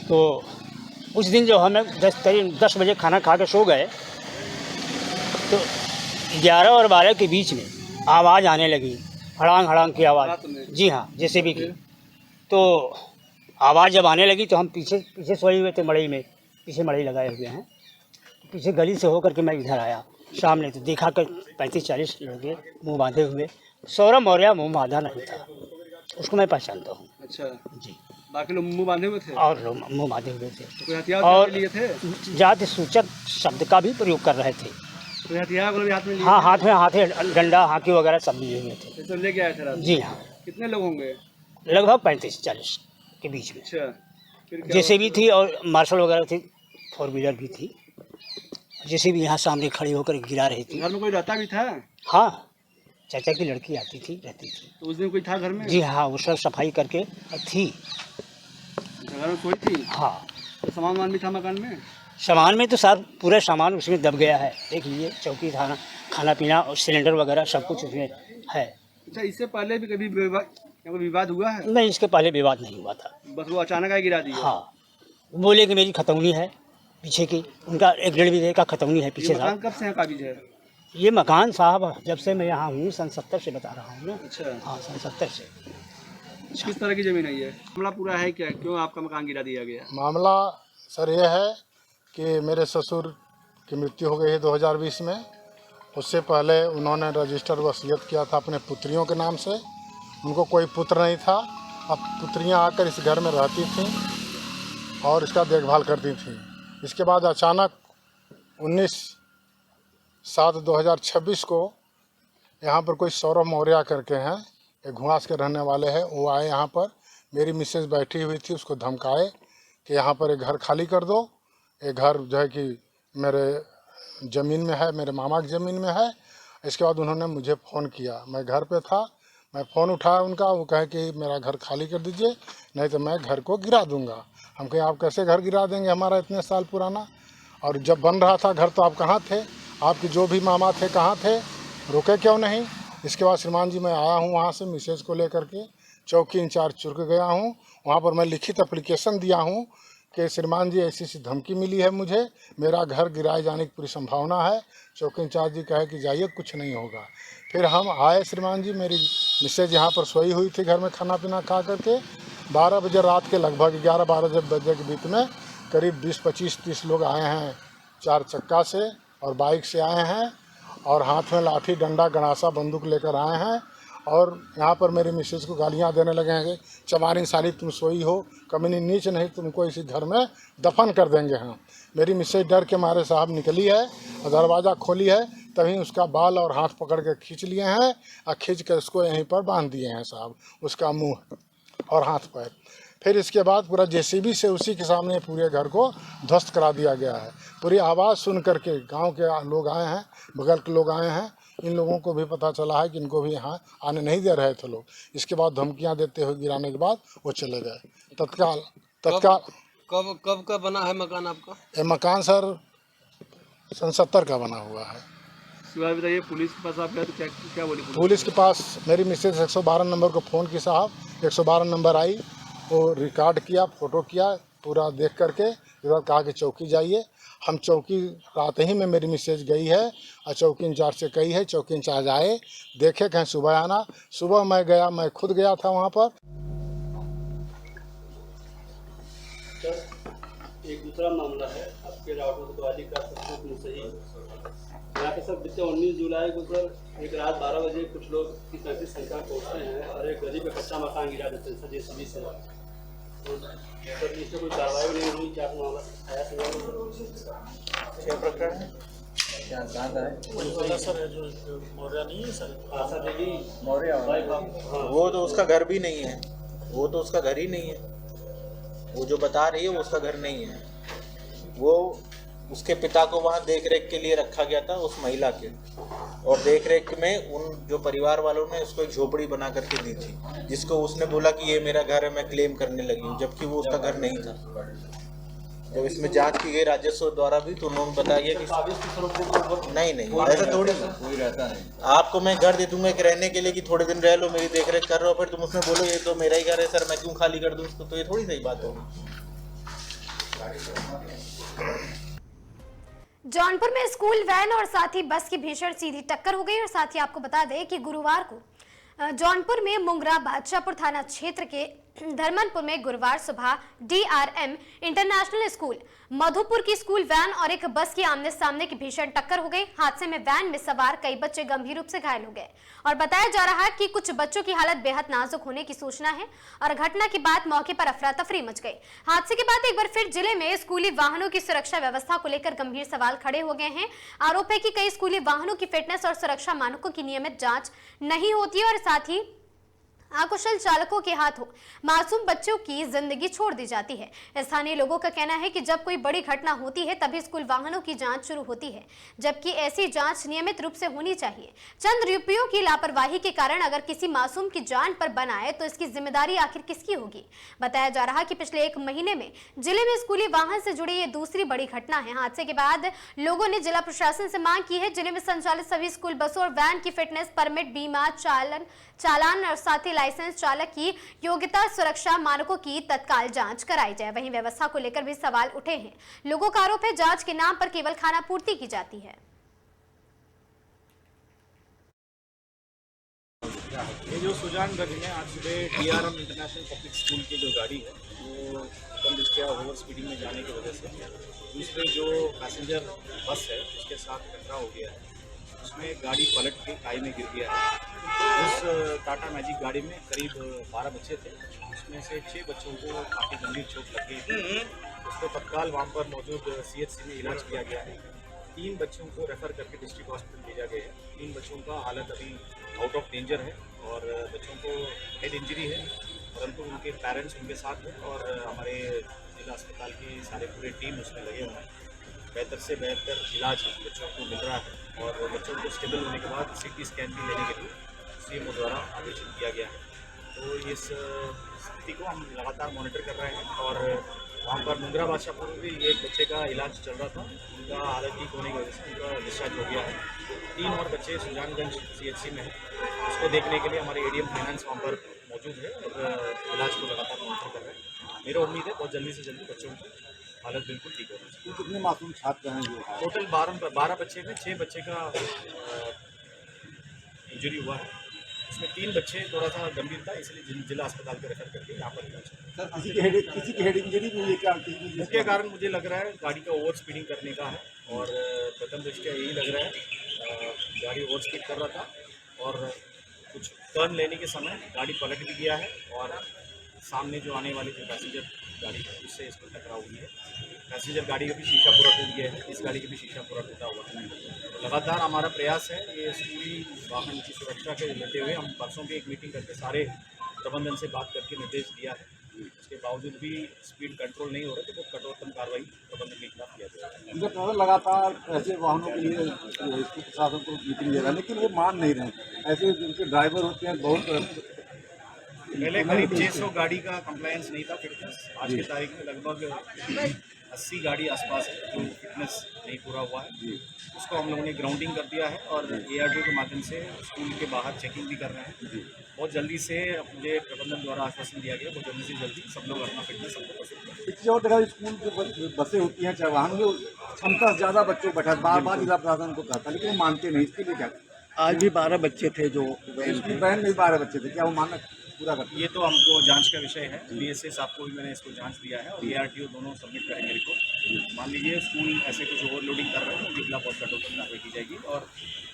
तो उस दिन जो हमें 10 बजे खाना खा के सो गए तो 11 और 12 के बीच में आवाज़ आने लगी, हड़ांग हड़ांग की आवाज़। जी हाँ, जैसे भी की। तो आवाज़ जब आने लगी तो हम पीछे सोए हुए थे, मड़ई में, पीछे मड़ई लगाए हुए हैं। पीछे गली से होकर के मैं इधर आया सामने, तो देखा कि 35-40 लड़के मुंह बांधे हुए। सौरभ मौर्य मुंह बांधा नहीं था, उसको मैं पहचानता हूँ।
अच्छा
जी।
बाकी लोग मुंह बांधे हुए थे?
और लोग मुंह बांधे हुए थे।
तो कोई हथियार
और
लिए थे?
जाति सूचक शब्द का भी प्रयोग कर रहे थे।
कोई हथियार वगैरह हाथ में लिए?
हाँ, हाथ में डंडा, हाथी वगैरह सब लिए हुए थे।
तो लेके आए थे रात?
जी हाँ।
कितने लोग होंगे?
लगभग 35-40 के बीच में।
अच्छा, फिर क्या
जैसे भी थी और मार्शल वगैरह थी, 4 व्हीलर भी थी, जैसे भी यहाँ सामने खड़ी होकर गिरा रही थी।
घर में कोई रहता भी था?
हाँ, चाचा की लड़की आती थी, रहती थी।
तो उस दिन कोई था घर में? जी
हाँ, वो सब सफाई करके थी,
घर में कोई थी?
हाँ।
तो सामान भी था मकान में?
सामान में तो सब पूरा सामान उसमें दब गया है, देख लीजिए, चौकी थाना, खाना पीना और सिलेंडर वगैरह सब कुछ उसमें है।
अच्छा, इससे पहले भी कभी विवाद हुआ है?
नहीं, इसके पहले विवाद नहीं हुआ था।
बस वो अचानक आ गिरा दिया?
हाँ, बोले कि मेरी खतौनी है पीछे की, उनका 1-1.5 बीघे का खतौनी है पीछे।
मकान कब से काबिज है?
ये मकान साहब जब से मैं यहाँ हूँ सन 70 से बता रहा हूँ ना।
अच्छा।
हाँ, सन 70 से।
किस तरह की जमीन है ये? मामला पूरा है क्या? क्यों आपका मकान गिरा दिया गया?
मामला सर ये है कि मेरे ससुर की मृत्यु हो गई है 2020 में। उससे पहले उन्होंने रजिस्टर वसीयत किया था अपने पुत्रियों के नाम से। उनको कोई पुत्र नहीं था। अब पुत्रियां आकर इस घर में रहती थीं और इसका देखभाल करती थीं। इसके बाद अचानक 19/7/2026 को यहाँ पर कोई सौरभ मौर्य करके हैं, एक घुआस के रहने वाले हैं, वो आए यहाँ पर। मेरी मिसेज बैठी हुई थी, उसको धमकाए कि यहाँ पर एक घर खाली कर दो। एक घर जो है कि मेरे ज़मीन में है, मेरे मामा की ज़मीन में है। इसके बाद उन्होंने मुझे फ़ोन किया, मैं घर पे था, मैं फ़ोन उठाया उनका, वो कहे कि मेरा घर खाली कर दीजिए नहीं तो मैं घर को गिरा दूंगा। हम कहे आप कैसे घर गिरा देंगे, हमारा इतने साल पुराना, और जब बन रहा था घर तो आप कहाँ थे, आपके जो भी मामा थे कहाँ थे, रुके क्यों नहीं। इसके बाद श्रीमान जी मैं आया हूँ वहाँ से मिसेज को लेकर के चौकी इंचार्ज चुर्क गया हूँ। वहाँ पर मैं लिखित एप्लीकेशन दिया हूँ कि श्रीमान जी ऐसी धमकी मिली है मुझे, मेरा घर गिराए जाने की पूरी संभावना है। चौकी इंचार्ज जी कहे कि जाइए कुछ नहीं होगा। फिर हम आए श्रीमान जी, मेरी मिसेज यहाँ पर सोई हुई थी घर में खाना पीना खा करके। 12 बजे रात के लगभग 11-12 बजे के बीच में करीब 20-25-30 लोग आए हैं 4 चक्का से और बाइक से आए हैं और हाथ में लाठी डंडा गणासा बंदूक लेकर आए हैं और यहाँ पर मेरी मिसेज को गालियाँ देने लगे हैं, चमारी साली तुम सोई हो, कमीनी नीच नहीं, तुमको इसी घर में दफन कर देंगे हम। मेरी मिसेज डर के मारे साहब निकली है और दरवाज़ा खोली है, तभी उसका बाल और हाथ पकड़ के खींच लिए हैं और खींच के उसको यहीं पर बांध दिए हैं साहब, उसका मुंह और हाथ पैर। फिर इसके बाद पूरा जेसीबी से उसी के सामने पूरे घर को ध्वस्त करा दिया गया है। पूरी आवाज़ सुन करके गांव के लोग आए हैं, बगल के लोग आए हैं, इन लोगों को भी पता चला है कि इनको भी यहाँ आने नहीं दे रहे थे लोग। इसके बाद धमकियाँ देते हुए गिराने के बाद वो चले गए तत्काल।
कब का बना है मकान आपका?
ये मकान सर 70 का बना हुआ है।
बताइए पुलिस के पास आप गए तो क्या बोली?
पुलिस के पास मेरी मिसेज 112 नंबर को फ़ोन की साहब, 112 नंबर आई, वो रिकॉर्ड किया, फ़ोटो किया, पूरा देख करके इधर कहा कि चौकी जाइए। हम चौकी रात ही में मेरी मिसेज गई है और चौकी इंचार्ज से कही है, चौकी इंचार्ज आए, देखे कहें सुबह आना। सुबह मैं गया, मैं खुद गया था वहाँ पर।
एक दूसरा मामला है आपके रावटवाली का सचमुच में सही। यहाँ पे सर बीते 19 जुलाई को सर एक रात 12 बजे कुछ लोग की 35 संख्या पहुँचते हैं और एक गरीब का कच्चा मकान गिरा देते हैं सर जेसीबी से। तो सर इससे कोई कार्रवाई नहीं हुई, क्या मामला आया प्रकरण है? क्या ज्यादा है सर? जो मौर्य नहीं है सर, सर देखिए मौर्य,
वो तो उसका घर भी नहीं है, वो तो उसका घर ही नहीं है। वो जो बता रही है वो उसका घर नहीं है। वो उसके पिता को वहाँ देख रेख के लिए रखा गया था उस महिला के, और देख रेख में उन जो परिवार वालों ने उसको एक झोपड़ी बना करके दी थी, जिसको उसने बोला कि ये मेरा घर है, मैं क्लेम करने लगी हूँ, जबकि वो उसका घर नहीं था। जब इसमें जांच की गई राजस्व द्वारा भी तो उन्होंने बताया कि नहीं ऐसा थोड़ी कोई रहता नहीं। आपको मैं घर दे दूंगा एक रहने के लिए कि थोड़े दिन रह लो, मेरी देख रेख कर रहे हो, फिर तुम उसमें बोलो ये तो मेरा ही घर है सर, मैं क्यों खाली कर दूँ उसको, तो ये थोड़ी सही बात होगी।
जौनपुर में स्कूल वैन और साथ ही बस की भीषण सीधी टक्कर हो गई। और साथ ही आपको बता दें कि गुरुवार को जौनपुर में मुंगरा बादशाहपुर थाना क्षेत्र के धर्मनपुर में गुरुवार सुबह DRM इंटरनेशनल स्कूल मधुपुर की स्कूल वैन और एक बस की आमने सामने की भीषण टक्कर हो गई। हादसे में वैन में सवार कई बच्चे गंभीर रूप से घायल हो गए और बताया जा रहा है कि कुछ बच्चों की हालत बेहद नाजुक होने की सूचना है और घटना के बाद मौके पर अफरा तफरी मच गई। हादसे के बाद एक बार फिर जिले में स्कूली वाहनों की सुरक्षा व्यवस्था को लेकर गंभीर सवाल खड़े हो गए हैं। आरोप है कि कई स्कूली वाहनों की फिटनेस और सुरक्षा मानकों की नियमित जांच नहीं होती है और साथ ही अकुशल चालकों के हाथों मासूम बच्चों की जिंदगी छोड़ दी जाती है। स्थानीय लोगों का कहना है कि जब कोई बड़ी घटना होती है तभी स्कूल वाहनों की जांच शुरू होती है, जबकि ऐसी जांच नियमित रूप से होनी चाहिए। चंद रुपयों की लापरवाही के कारण अगर किसी मासूम की जान पर बनाए तो इसकी जिम्मेदारी आखिर किसकी होगी। बताया जा रहा है कि पिछले 1 महीने में जिले में स्कूली वाहन से जुड़ी ये दूसरी बड़ी घटना है। हादसे के बाद लोगों ने जिला प्रशासन से मांग की है जिले में संचालित सभी स्कूल बसों और वैन की फिटनेस, परमिट, बीमा, चालान और साथ ही लाइसेंस, चालक की योग्यता, सुरक्षा मानकों की तत्काल जांच कराई जाए। वहीं व्यवस्था को लेकर भी सवाल उठे हैं। लोगों का आरोप है जांच के नाम पर केवल खाना पूर्ति की जाती है।
ये जो सुजानगंज में आज सुबह DRM इंटरनेशनल पब्लिक स्कूल की जो गाड़ी है वो कम दृष्टिया ओवर स्पीडिंग में जाने की वजह से दूसरे जो पैसेंजर बस है उसके साथ टकराव हो गया है, उसमें गाड़ी पलट के खाई में गिर गया है। उस टाटा मैजिक गाड़ी में करीब 12 बच्चे थे, उसमें से 6 बच्चों को काफ़ी गंभीर चोट लगी थी। उसको तत्काल वहाँ पर मौजूद CHC में इलाज किया गया है। 3 बच्चों को रेफ़र करके डिस्ट्रिक्ट हॉस्पिटल भेजा गया है। 3 बच्चों का हालत अभी आउट ऑफ डेंजर है और बच्चों को हेड इंजरी है, परंतु उनके पेरेंट्स उनके साथ हैं और हमारे जिला अस्पताल की सारे पूरे टीम उसमें लगे हुए हैं। बेहतर से बेहतर इलाज बच्चों को मिल रहा है और बच्चों को स्टेबल होने के बाद CT स्कैन भी लेने के लिए CMO द्वारा आदेशित किया गया है। तो इस स्थिति को हम लगातार मॉनिटर कर रहे हैं और वहाँ पर मुंद्रा बादशाहपुर में भी एक बच्चे का इलाज चल रहा था, उनका हालत ठीक होने की वजह से उनका डिस्चार्ज हो गया है। 3 और बच्चे सुजानगंज CHC में हैं, उसको देखने के लिए हमारे ADM फाइनेंस वहाँ पर मौजूद है और इलाज को लगातार मॉनिटर कर रहे हैं। मेरा उम्मीद है बहुत जल्दी से जल्दी बच्चों की हालत बिल्कुल ठीक हो जाए।
कितने मासूम छात्र हैं जो
टोटल 12 बच्चे में 6 बच्चे का इंजरी हुआ है, इसमें 3 बच्चे थोड़ा सा गंभीर था, इसलिए जिला अस्पताल को रेफर करके यहाँ पर इलाज।
सर किसी की हेड इंजरी भी हुई क्या?
मुख्य कारण मुझे लग रहा है गाड़ी का ओवर स्पीडिंग करने का है और प्रथम दृष्टया यही लग रहा है गाड़ी ओवर स्पीड कर रहा था और कुछ टर्न लेने के समय गाड़ी पलट भी गया है और सामने जो आने वाली जो पैसेंजर गाड़ी है उससे इसको टकराव हुई है। पैसेंजर गाड़ी का भी शीशा पूरा टूट गया है, इस गाड़ी का भी शीशा पूरा टूटा हुआ है। तो लगातार हमारा प्रयास है ये स्कूली वाहन की सुरक्षा के लेते हुए हम परसों की एक मीटिंग करके सारे प्रबंधन से बात करके निर्देश दिया है। उसके बावजूद भी स्पीड कंट्रोल नहीं हो रहा, तो बहुत कठोरतम कार्रवाई प्रबंधन के खिलाफ किया जाएगा।
लगातार ऐसे वाहनों के लिए प्रशासन को मीटिंग दे रहा है, लेकिन वो मान नहीं रहे। ऐसे जिनके ड्राइवर होते हैं बहुत
पहले करीब 600 गाड़ी का कंप्लायंस नहीं था फिटनेस, आज की तारीख में लगभग 80 गाड़ी आसपास है जो फिटनेस नहीं पूरा हुआ है। उसको हम लोगों ने ग्राउंडिंग कर दिया है और ARTO के माध्यम से स्कूल के बाहर चेकिंग भी कर रहे हैं। बहुत जल्दी से मुझे प्रबंधन द्वारा आश्वासन दिया गया, बहुत जल्दी से जल्दी सब लोग अपना फिटनेस सबको वसूल करें।
पिछले और जगह स्कूल की बसें होती हैं चाहे वाहन जो क्षमता से ज़्यादा बच्चों को बैठा बार जिला प्रशासन को कहता, लेकिन वो मानते नहीं। इसके लिए क्या आज भी 12 बच्चे थे जो वैन में 12 बच्चे थे, क्या वो मानना पूरा करते?
ये तो हमको जांच का विषय है। BSA साहब को भी मैंने इसको जांच दिया है और ARTO दोनों सबमिट करेंगे रिपोर्ट। मान लीजिए स्कूल ऐसे कुछ ओवरलोडिंग कर रहे हैं, उनके खिलाफ बहुत कठोर कार्रवाई की जाएगी और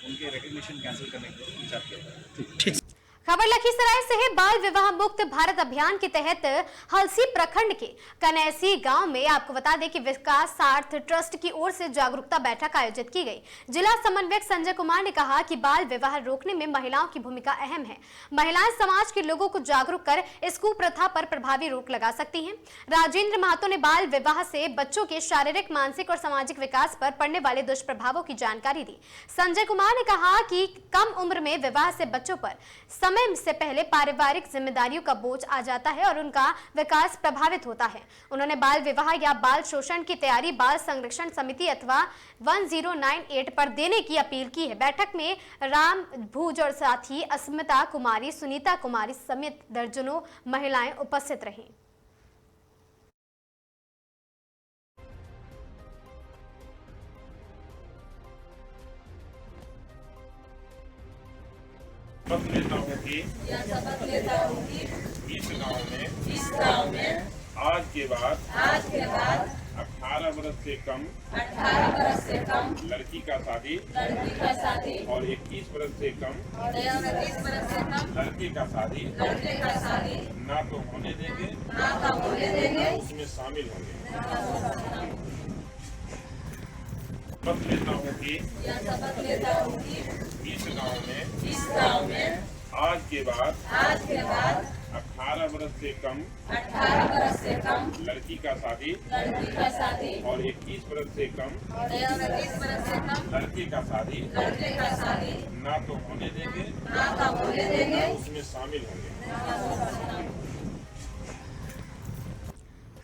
उनके रिकग्निशन कैंसिल करने के लिए विचार किया जाएगा।
खबर लखीसराय से है। बाल विवाह मुक्त भारत अभियान के तहत हलसी प्रखंड के कनैसी गांव में आपको बता दें कि विकास सार्थ ट्रस्ट की ओर से जागरूकता बैठक आयोजित की गई। जिला समन्वयक संजय कुमार ने कहा कि बाल विवाह रोकने में महिलाओं की भूमिका अहम है। महिलाएं समाज के लोगों को जागरूक कर इस कुप्रथा पर प्रभावी रोक लगा सकती हैं। राजेंद्र महतो ने बाल विवाह से बच्चों के शारीरिक, मानसिक और सामाजिक विकास पर पड़ने वाले दुष्प्रभावों की जानकारी दी। संजय कुमार ने कहा कि कम उम्र में विवाह से बच्चों पर समय से पहले पारिवारिक जिम्मेदारियों का बोझ आ जाता है और उनका विकास प्रभावित होता है। उन्होंने बाल विवाह या बाल शोषण की तैयारी बाल संरक्षण समिति अथवा 1098 पर देने की अपील की है। बैठक में राम भूज और साथी अस्मिता कुमारी, सुनीता कुमारी समेत दर्जनों महिलाएं उपस्थित रहीं।
शपथ लेता हूँ कि इस गांव में आज के बाद 18 वर्ष से कम लड़की का शादी और 21 वर्ष से कम लड़के का शादी ना तो होने देंगे उसमें शामिल होंगे। शपथ लेता हूँ कि इस गांव में आज के बाद 18 वर्ष से कम लड़की का शादी और 21 वर्ष से कम लड़के का शादी ना तो होने देंगे उसमें शामिल होंगे।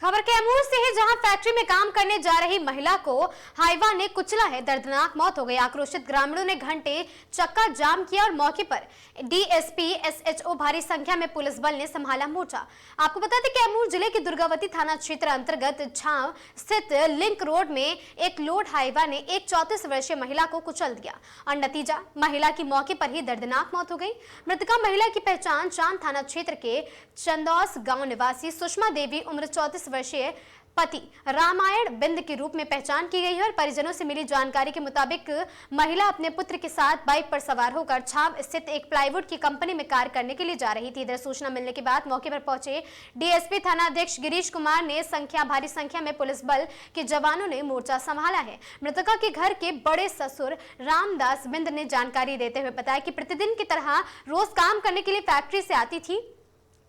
खबर कैमूर से है, जहां फैक्ट्री में काम करने जा रही महिला को हाईवा ने कुचला है। दर्दनाक मौत हो गई। आक्रोशित ग्रामीणों ने घंटे चक्का जाम किया और मौके पर डीएसपी एसएचओ भारी संख्या में पुलिस बल ने संभाला मोर्चा। आपको बता दें कैमूर जिले के दुर्गावती थाना क्षेत्र अंतर्गत छाव स्थित लिंक रोड में एक लोड हाईवा ने एक 34 वर्षीय महिला को कुचल दिया और नतीजा महिला की मौके पर ही दर्दनाक मौत हो गई। मृतका महिला की पहचान चांद थाना क्षेत्र के चंदौस गांव निवासी सुषमा देवी उम्र 34 वर्षीय पति रामायण बिंद के रूप में पहचान की गई है और परिजनों से मिली जानकारी के मुताबिक महिला अपने पुत्र के साथ बाइक पर सवार होकर छाव स्थित एक प्लाईवुड की कंपनी में कार्य करने के लिए जा रही थी। इधर सूचना मिलने के बाद मौके पर पहुंचे डीएसपी थाना अध्यक्ष गिरीश कुमार ने भारी संख्या में पुलिस बल के जवानों ने मोर्चा संभाला है। मृतका के घर के बड़े ससुर रामदास बिंद ने जानकारी देते हुए बताया कि प्रतिदिन की तरह रोज काम करने के लिए फैक्ट्री से आती थी,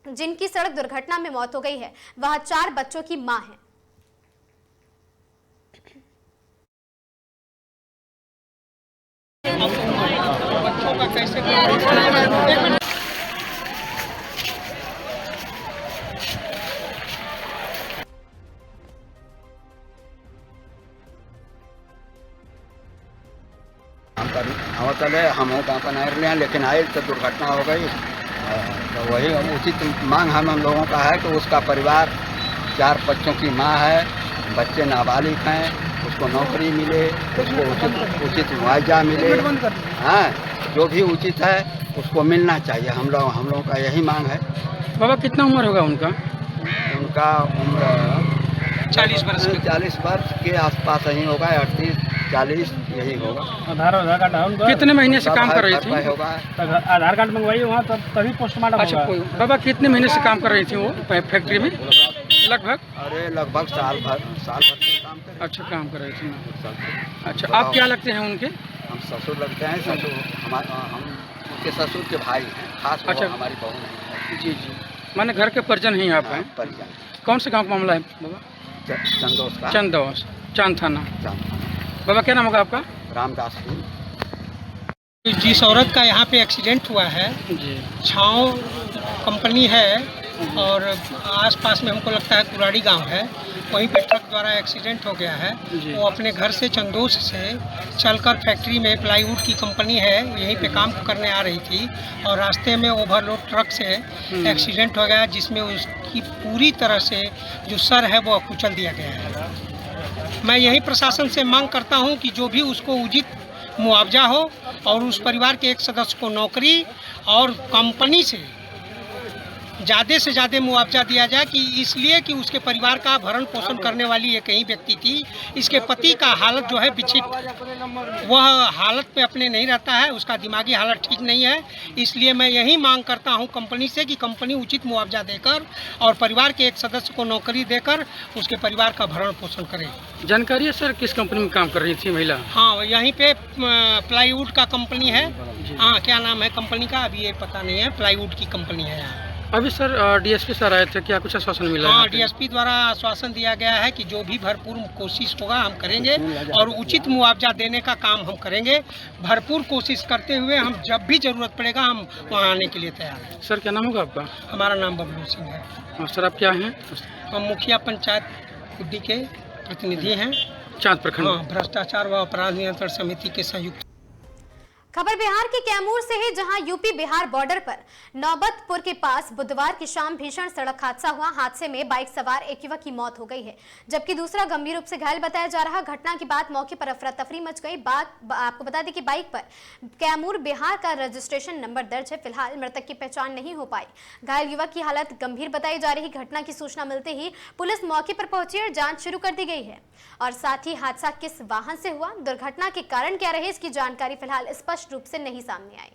जिनकी सड़क दुर्घटना में मौत हो गई है। वह 4 बच्चों की मां है।
बच्चों का कैसे
हम चले हम अपन आए लेकिन आए तो दुर्घटना हो गई। तो वही उचित मांग हम लोगों का है कि उसका परिवार 4 बच्चों की मां है, बच्चे नाबालिग हैं, उसको नौकरी मिले, उसको उचित मुआवजा मिले। हाँ, जो भी उचित है उसको मिलना चाहिए। हम लोगों का यही मांग है।
बाबा कितना उम्र होगा उनका?
उनका उम्र
40 वर्ष
40 वर्ष के आसपास ही होगा, 38-40 यही होगा।
आधार कार्ड उनका कितने महीने से काम कर रही थी?
होगा
आधार कार्ड मंगवाइए वहाँ तभी पोस्टमार्टम। अच्छा बाबा कितने महीने से काम कर रही थी वो फैक्ट्री में? लगभग
लगभग साल भर से काम कर।
अच्छा काम कर रही थी। अच्छा आप क्या लगते हैं उनके?
हम ससुर लगते हैं। ससुर हम उनके ससुर के भाई हैं। खास
अच्छा
हमारी बहू नहीं है।
जी जी, माने घर के परिजन ही आप हैं?
परिजन।
कौन से गांव का मामला है बाबा?
चंदौस का।
चंदौस, चांद थाना। बाबा क्या नाम होगा आपका?
रामदास।
जिस औरत का यहाँ पे एक्सीडेंट हुआ है जी, छाव कंपनी है और आसपास में हमको लगता है कुराड़ी गांव है, वहीं पे ट्रक द्वारा एक्सीडेंट हो गया है। वो अपने घर से चंदोस से चलकर फैक्ट्री में प्लाईवुड की कंपनी है, यहीं पे काम करने आ रही थी और रास्ते में ओवरलोड ट्रक से एक्सीडेंट हो गया, जिसमें उसकी पूरी तरह से जो सर है वो कुचल दिया गया है। मैं यही प्रशासन से मांग करता हूँ कि जो भी उसको उचित मुआवजा हो और उस परिवार के एक सदस्य को नौकरी और कंपनी से ज़्यादा से ज़्यादा मुआवजा दिया जाए, कि इसलिए कि उसके परिवार का भरण पोषण करने वाली एक ही व्यक्ति थी। इसके पति का हालत जो है विक्षिप्त, वह हालत पे अपने नहीं रहता है, उसका दिमागी हालत ठीक नहीं है। इसलिए मैं यही मांग करता हूं कंपनी से कि कंपनी उचित मुआवजा देकर और परिवार के एक सदस्य को नौकरी देकर उसके परिवार का भरण पोषण करे। जानकारी है सर किस कंपनी में काम कर रही थी महिला?
हाँ, यहीं पे प्लाईवुड का कंपनी है। हाँ, क्या नाम है कंपनी का अभी ये पता नहीं है, प्लाईवुड की कंपनी है यहाँ।
अभी सर डीएसपी सर आए थे, क्या कुछ आश्वासन मिला?
हाँ, डीएसपी द्वारा आश्वासन दिया गया है कि जो भी भरपूर कोशिश होगा हम करेंगे और उचित मुआवजा देने का काम हम करेंगे। भरपूर कोशिश करते हुए हम जब भी जरूरत पड़ेगा हम वहाँ आने के लिए तैयार हैं।
सर क्या नाम होगा आपका?
हमारा नाम बबलू सिंह है।
और सर आप क्या हैं?
हम मुखिया पंचायत कुड्डी के प्रतिनिधि हैं,
चांद प्रखंड।
हाँ, भ्रष्टाचार व अपराध नियंत्रण समिति के संयुक्त।
खबर बिहार के कैमूर से है, जहां यूपी बिहार बॉर्डर पर नौबतपुर के पास बुधवार की शाम भीषण सड़क हादसा हुआ। हादसे में बाइक सवार एक युवक की मौत हो गई है, जबकि दूसरा गंभीर रूप से घायल बताया जा रहा। घटना के बाद मौके पर अफरा तफरी मच गई। आपको बता दें कि बाइक पर कैमूर बिहार का रजिस्ट्रेशन नंबर दर्ज है। फिलहाल मृतक की पहचान नहीं हो पाई। घायल युवक की हालत गंभीर बताई जा रही। घटना की सूचना मिलते ही पुलिस मौके पर पहुंची और जांच शुरू कर दी गई है और साथ ही हादसा किस वाहन से हुआ, दुर्घटना के कारण क्या रहे, इसकी जानकारी फिलहाल स्पष्ट रूप से नहीं सामने आई।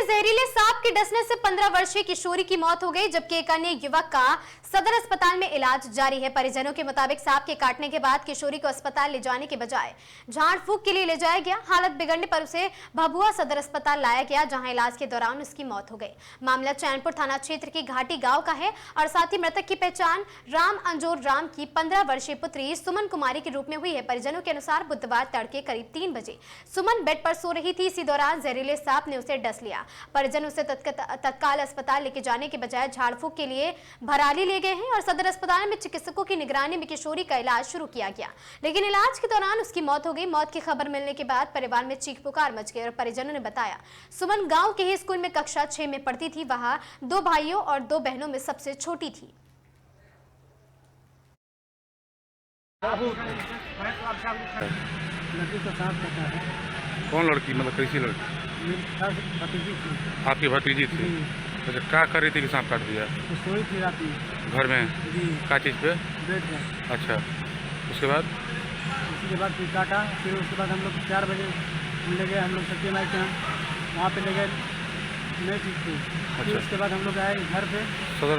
में जहरीले सांप के डसने से 15 वर्षीय किशोरी की मौत हो गई, जबकि एक अन्य युवक का सदर अस्पताल में इलाज जारी है। परिजनों के मुताबिक सांप के काटने के बाद किशोरी को अस्पताल ले जाने के बजाय झाड़ फूक के लिए ले जाया गया। हालत बिगड़ने पर उसे भभुआ सदर अस्पताल लाया गया, जहां इलाज के दौरान उसकी मौत हो गई। मामला चैनपुर थाना क्षेत्र की घाटी गांव का है और साथ ही मृतक की पहचान राम अंजोर राम की 15 वर्षीय पुत्री सुमन कुमारी के रूप में हुई है। परिजनों के अनुसार बुधवार तड़के करीब 3 बजे सुमन बेड पर सो रही थी। इसी दौरान जहरीले सांप ने उसे डस लिया। परिजन उसे तत्काल अस्पताल लेके जाने के बजाय झाड़ फूक के लिए भराली ले गए हैं और सदर अस्पताल में चिकित्सकों की निगरानी में किशोरी का इलाज शुरू किया गया, लेकिन इलाज के दौरान उसकी मौत हो गई। मौत की खबर मिलने के बाद परिवार में चीख पुकार मच गई और परिजनों ने बताया सुमन गांव के ही स्कूल में कक्षा 6 में पढ़ती थी। वहां 2 भाइयों और 2 बहनों में सबसे छोटी थी।
कौन लड़की, मतलब कैसी लड़की? आपकी भतीजी थी? अच्छा, क्या कर रही थी कि सांप काट दिया?
सोई थी रात में
घर में? क्या चीज़ पे?
बेड पे।
अच्छा, उसके बाद?
उसके बाद फिर काटा। फिर उसके बाद हम लोग 4 बजे ले गए, हम लोग सत्य माई के यहाँ, वहाँ पे ले गए, नहीं ठीक थी। फिर उसके बाद हम लोग आए घर पे
सदर।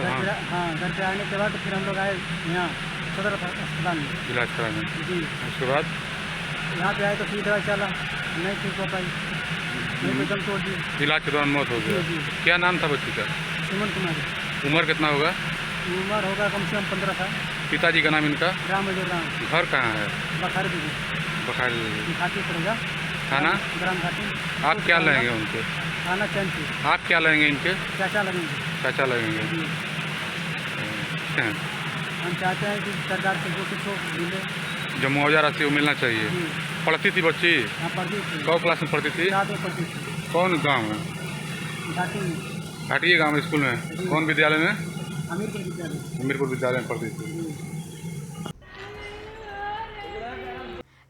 हाँ, घर पे आने के बाद फिर हम लोग आए यहाँ सदर अस्पताल में
इलाज कराने।
जी।
उसके बाद
यहाँ पे आए तो फिर दवाई चला, नहीं ठीक हो पाई, दम तोड़ दी।
इलाज के दौरान मौत हो गई। क्या नाम था बच्ची का?
सुमन कुमारी।
उम्र कितना होगा?
उम्र होगा कम से कम 15 साल।
पिताजी का नाम इनका?
राम अंजोर राम।
घर कहाँ है?
बखारी भी
बखारी
घाटी पड़ेगा।
थाना?
ग्राम घाटी।
आप क्या लगेंगे उनके?
थाना चैनपुर।
आप क्या लगेंगे इनके?
चाचा लगेंगे।
चाचा लगेंगे।
हम चाहते हैं कि सरकार से जो कुछ हो मिले,
जो मुआवजा राशि वो मिलना चाहिए। पढ़ती थी बच्ची?
हाँ, पढ़ती थी।
कौन क्लास में पढ़ती थी?
7 में पढ़ती थी।
कौन गांव में?
घाटी में।
घाटी गांव में स्कूल में? कौन विद्यालय में?
हमीरपुर विद्यालय।
हमीरपुर विद्यालय में पढ़ती थी।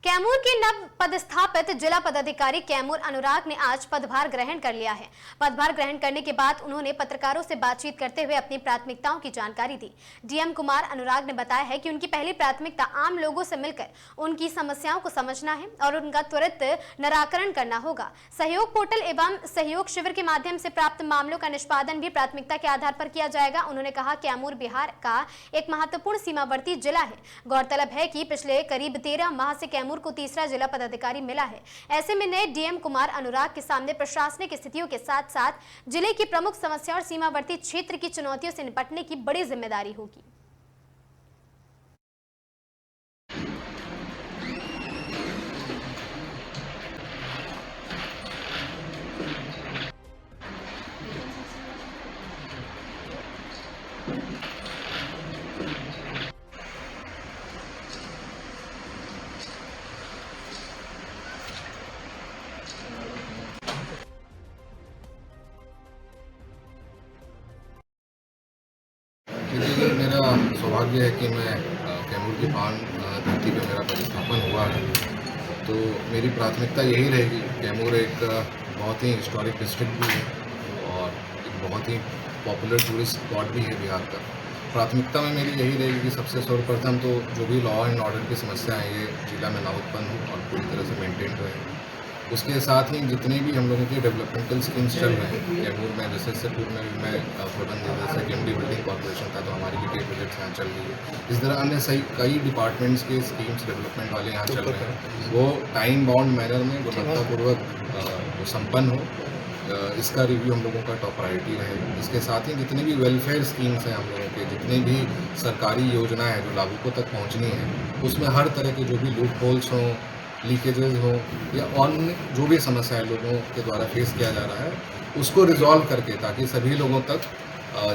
कैमूर के नव पदस्थापित जिला पदाधिकारी कैमूर अनुराग ने आज पदभार ग्रहण कर लिया है। पदभार ग्रहण करने के बाद उन्होंने पत्रकारों से बातचीत करते हुए अपनी प्राथमिकताओं की जानकारी दी। डीएम कुमार अनुराग ने बताया है कि उनकी पहली प्राथमिकता आम लोगों से मिलकर उनकी समस्याओं को समझना है और उनका त्वरित निराकरण करना होगा। सहयोग पोर्टल एवं सहयोग शिविर के माध्यम से प्राप्त मामलों का निष्पादन भी प्राथमिकता के आधार पर किया जाएगा। उन्होंने कहा कैमूर बिहार का एक महत्वपूर्ण सीमावर्ती जिला है। गौरतलब है कि पिछले करीब 13 माह से कैमूर को तीसरा जिला पदाधिकारी मिला है। ऐसे में नए डीएम कुमार अनुराग के सामने प्रशासनिक स्थितियों के साथ साथ जिले की प्रमुख समस्या और सीमावर्ती क्षेत्र की चुनौतियों से निपटने की बड़ी जिम्मेदारी होगी।
मेरा सौभाग्य है कि मैं कैमूर की पान धरती पर मेरा प्रतिस्थापन हुआ है, तो मेरी प्राथमिकता यही रहेगी। कैमूर एक बहुत ही हिस्टोरिक डिस्ट्रिक्ट भी है और एक बहुत ही पॉपुलर टूरिस्ट स्पॉट भी है बिहार का। प्राथमिकता में मेरी यही रहेगी कि सबसे सर्वप्रथम तो जो भी लॉ एंड ऑर्डर की समस्याएं ये जिला में ना उत्पन्न हो और पूरी तरह से मेंटेन रहे। उसके साथ ही जितने भी हम लोगों के डेवलपमेंटल स्कीम्स चल रहे हैं कैमूर में, जैसे सिरपुर में भी मैं जैसे केएमडी बिल्डिंग कॉर्पोरेशन था तो हमारी भी कई प्रोजेक्ट्स यहाँ चल रही है। इस तरह अन्य कई डिपार्टमेंट्स के स्कीम्स डेवलपमेंट वाले यहाँ चल रहे हैं, वो टाइम बाउंड मैनर में गुणवत्तापूर्वक संपन्न हो, इसका रिव्यू हम लोगों का टॉप प्रायोरिटी रहेगा। इसके साथ ही जितनी भी वेलफेयर स्कीम्स हैं हम लोगों के, जितनी भी सरकारी योजनाएं हैं जो लाभुकों तक पहुँचनी है, उसमें हर तरह के जो भी लूप होल्स हों, लीकेजेस हो या अन्य जो भी समस्याएं लोगों के द्वारा फेस किया जा रहा है उसको रिजॉल्व करके, ताकि सभी लोगों तक